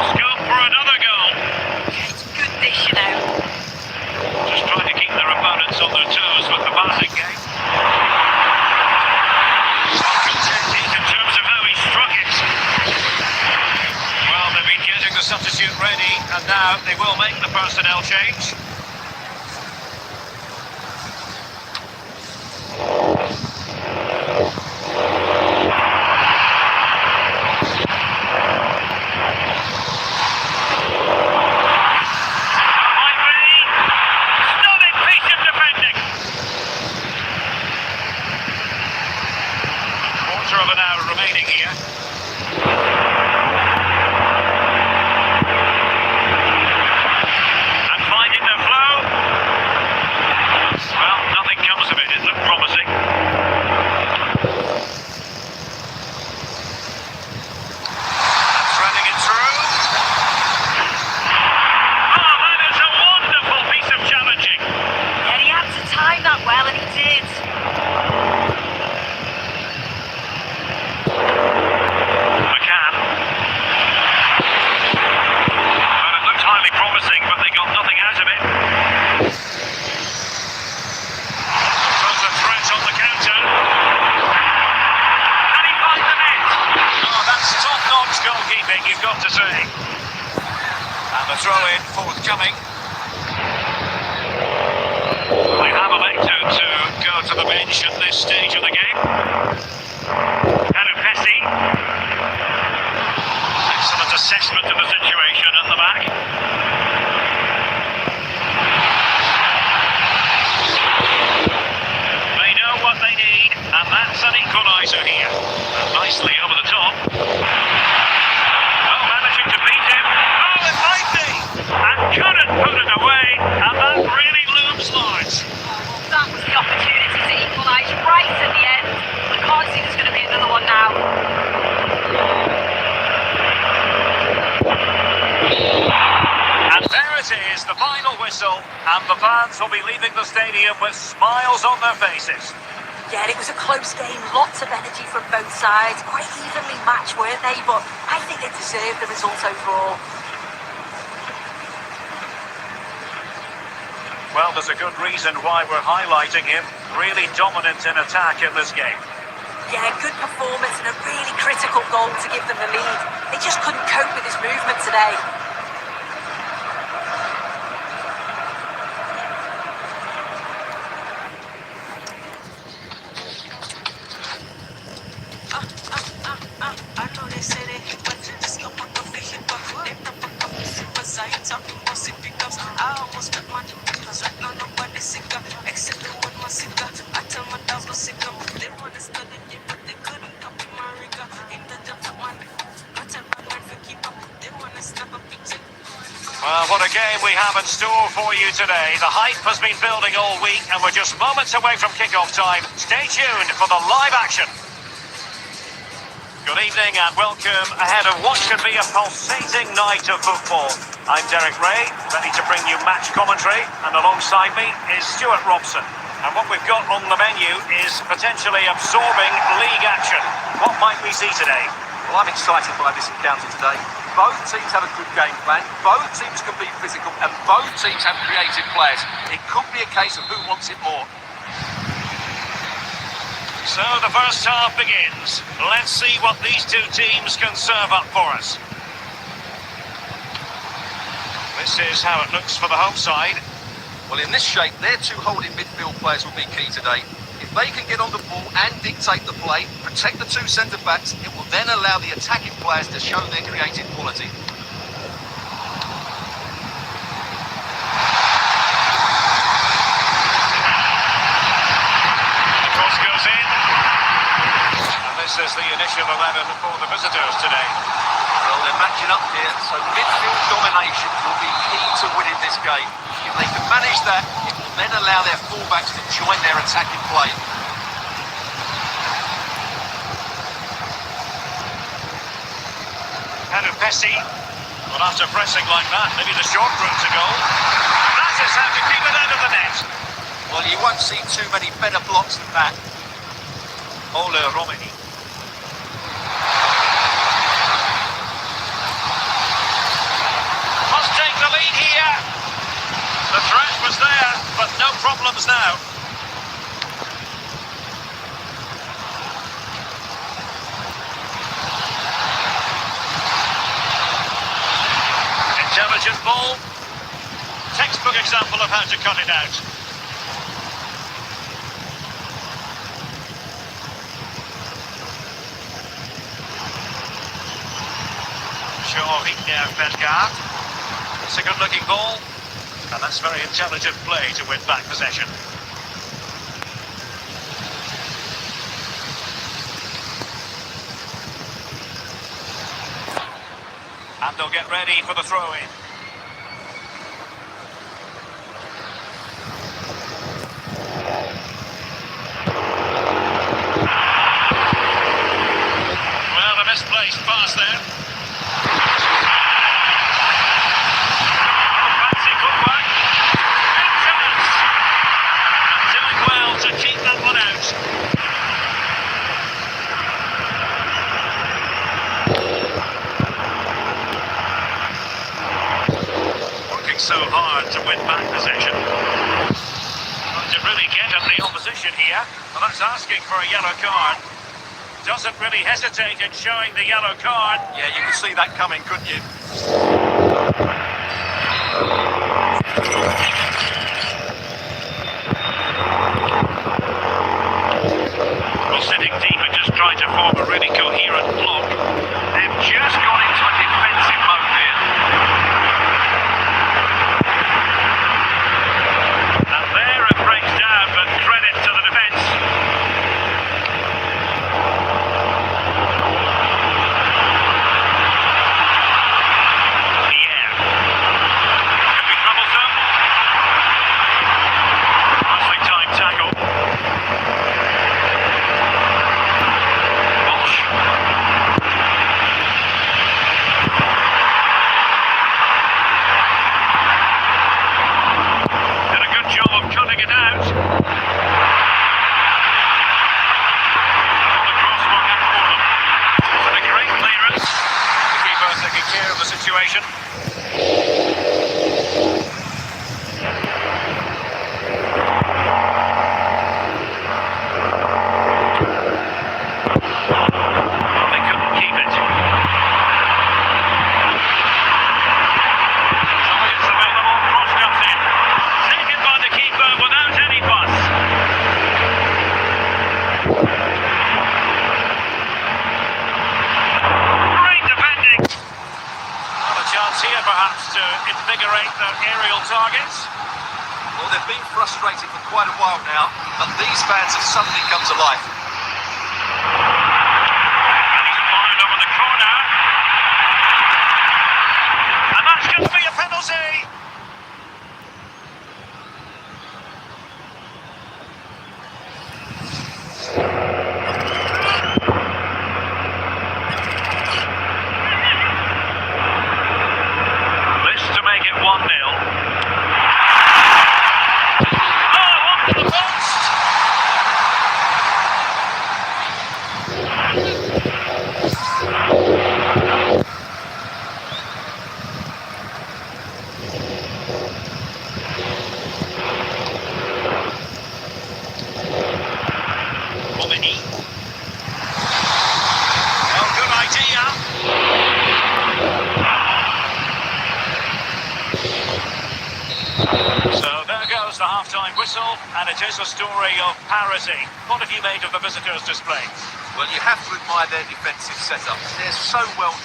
Scope for another goal. It's good this, you know. Just trying to keep their opponents on their toes with the passing game. Not contented in terms of how he struck it. Well, they've been getting the substitute ready, and now they will make the personnel change. Of an hour remaining here. And finding the flow. Well, nothing comes of it. It looked promising. Threading it through. Oh, that is a wonderful piece of challenging. Yeah, he had to time that well, and he did. Goalkeeping, you've got to say. And the throw-in forthcoming. They have elected to go to the bench at this stage of the game. Pessi. Excellent assessment of the situation at the back. They know what they need, and that's an equaliser here. And nicely over the top. To beat him. Oh, it might be! And couldn't put it away, and that really looms large. That was the opportunity to equalise right at the end. I can't see there's going to be another one now. And there it is, the final whistle, and the fans will be leaving the stadium with smiles on their faces. Yeah, it was a close game, lots of energy from both sides, quite evenly matched, weren't they? But I think they deserved the result overall. Well, there's a good reason why we're highlighting him. Really dominant in attack in this game. Yeah, good performance and a really critical goal to give them the lead. They just couldn't cope with his movement today. Well, what a game we have in store for you today. The hype has been building all week, and we're just moments away from kick-off time. Stay tuned for the live action. Good evening and welcome ahead of what should be a pulsating night of football. I'm Derek Ray, ready to bring you match commentary, and alongside me is Stuart Robson. And what we've got on the menu is potentially absorbing league action. What might we see today? Well, I'm excited by this encounter today. Both teams have a good game plan, both teams can be physical, and both teams have creative players. It could be a case of who wants it more. So the first half begins. Let's see what these two teams can serve up for us. This is how it looks for the home side. Well, in this shape, their two holding midfield players will be key today. If they can get on the ball and dictate the play, protect the two centre-backs, it will then allow the attacking players to show their creative quality. Cross goes in. And this is the initial 11 for the visitors today. Well, they're matching up here, so midfield domination will be key to winning this game. If they can manage that, it will then allow their fullbacks to join their attacking play. Pessi. Well, after pressing like that, maybe the short route to goal. That is how to keep it out of the net. Well, you won't see too many better blocks than that. Ole Romani. Must take the lead here. The threat was there, but no problems now. Intelligent ball. Textbook example of how to cut it out. Bellegarde. It's a good-looking ball, and that's very intelligent play to win back possession. And they'll get ready for the throw-in. Well, a misplaced pass there. To keep that one out. Working so hard to win back possession. To really get at the opposition here, well, that's asking for a yellow card. Doesn't really hesitate in showing the yellow card. Yeah, you can see that coming, couldn't you? Sitting deep and just trying to form a really coherent block. They've just gone into a defensive mode here. And there it breaks down, but credit to the defence. Yeah. Could be troublesome. Nicely timed tackle. Situation. Here perhaps to invigorate their aerial targets. Well, they've been frustrated for quite a while now, but these fans have suddenly come to life. And he's fired over the corner. And that's going to be a penalty. The half-time whistle, and it is a story of parity. What have you made of the visitors' display? Well, you have to admire their defensive setup. They're so well...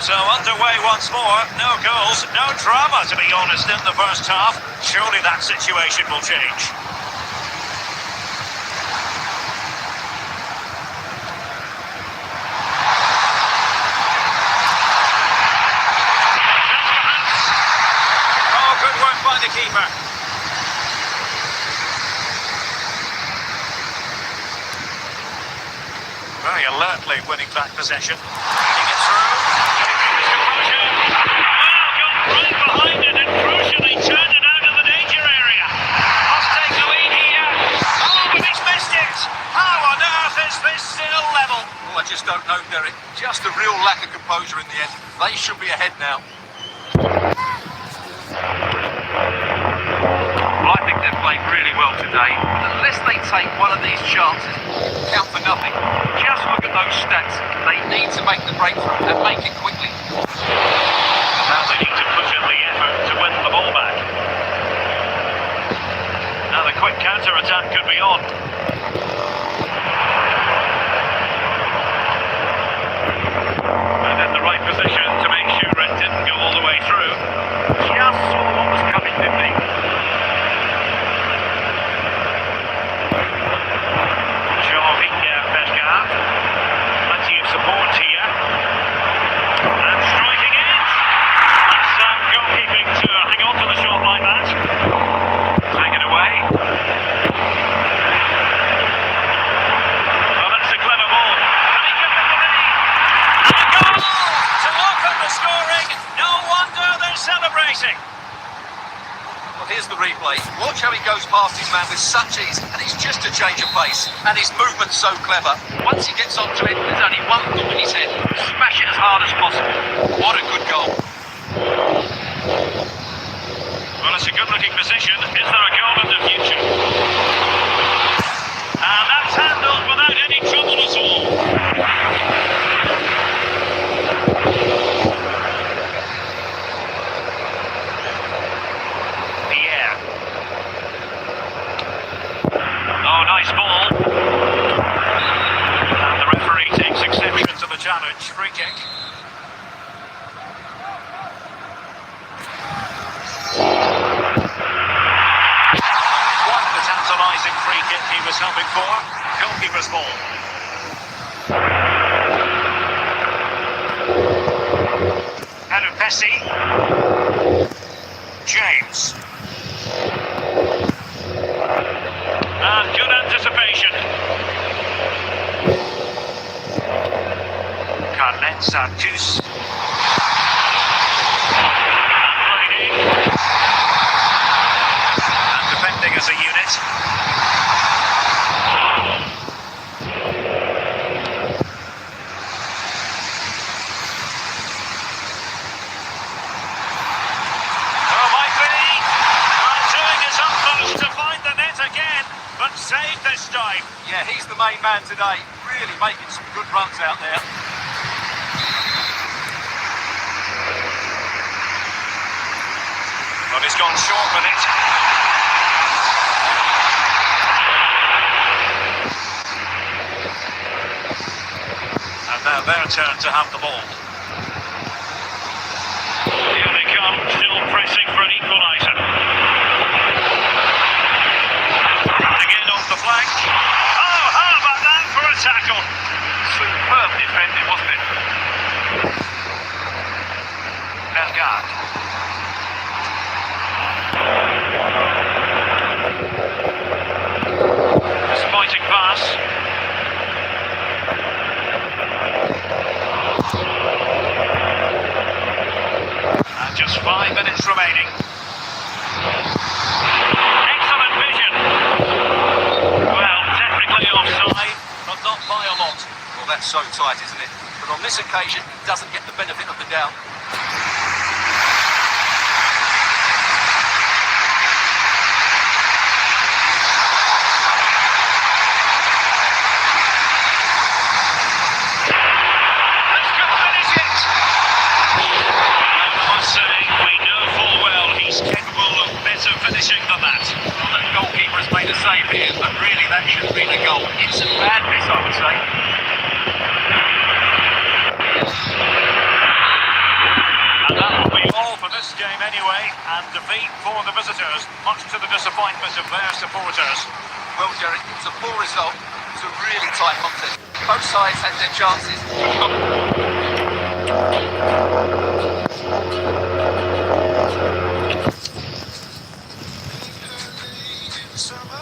So underway once more, no goals, no drama to be honest in the first half. Surely that situation will change. Oh, good work by the keeper. Very alertly winning back possession. Getting it through. Well, got right behind it and crucially turned it out of the danger area. Must take the lead here. Oh, but he's missed it. How on earth is this still level? Well, I just don't know, Derek. Just a real lack of composure in the end. They should be ahead now. Well, I think they've played really well today, but unless they take one of these chances, count for nothing. Just look at those stats. They need to make the breakthrough and make it quickly. Now they need to put in the effort to win the ball back. Now the quick counter-attack could be on. And in the right position to make sure it didn't go all the way through. Just saw what was coming, didn't he? Plenty of support here. And striking it. That's goalkeeping to hang on to the shot like that. Take it away. Well, that's a clever ball. And he gives it the lead. And a goal to open the scoring. No wonder they're celebrating. Well, here's the replay. Watch how he goes past his man with such ease, and it's just a change of pace. And his movement's so clever. Once he gets onto it, there's only one thought in his head. Smash it as hard as possible. What a good goal. Well, it's a good-looking position. Is there a goal in the future? And that's handled without any trouble at all. Oh, nice ball. And the referee takes exception to the challenge. Free kick. Quite the tantalising free kick he was hoping for. Goalkeeper's ball. Pessi. James. And good anticipation. Carlet Sartus. And played in. And defending as a unit. Oh, might be. Well, doing his utmost to find the net again. But saved this time. Yeah, he's the main man today. Really making some good runs out there. But he's gone short with it. And now their turn to have the ball. Here they come, still pressing for an equaliser. Again off the flank. Oh, how about that for a tackle? Superb defending, wasn't it? Bellegarde. Disappointing pass. And just 5 minutes remaining. Excellent vision. Well, technically offside, but not by a lot. Well, that's so tight, isn't it? But on this occasion, he doesn't get the benefit of the doubt. This could finish it. I must say, we know full well he's capable of better finishing than that. Well, that goalkeeper has made a save here, but really that should have been a goal. It's a bad miss, I would say. And that will be all for this game anyway, and defeat for the visitors, much to the disappointment of their supporters. Well, Jerry, it's a poor result. It's a really tight contest. Both sides had their chances. Summer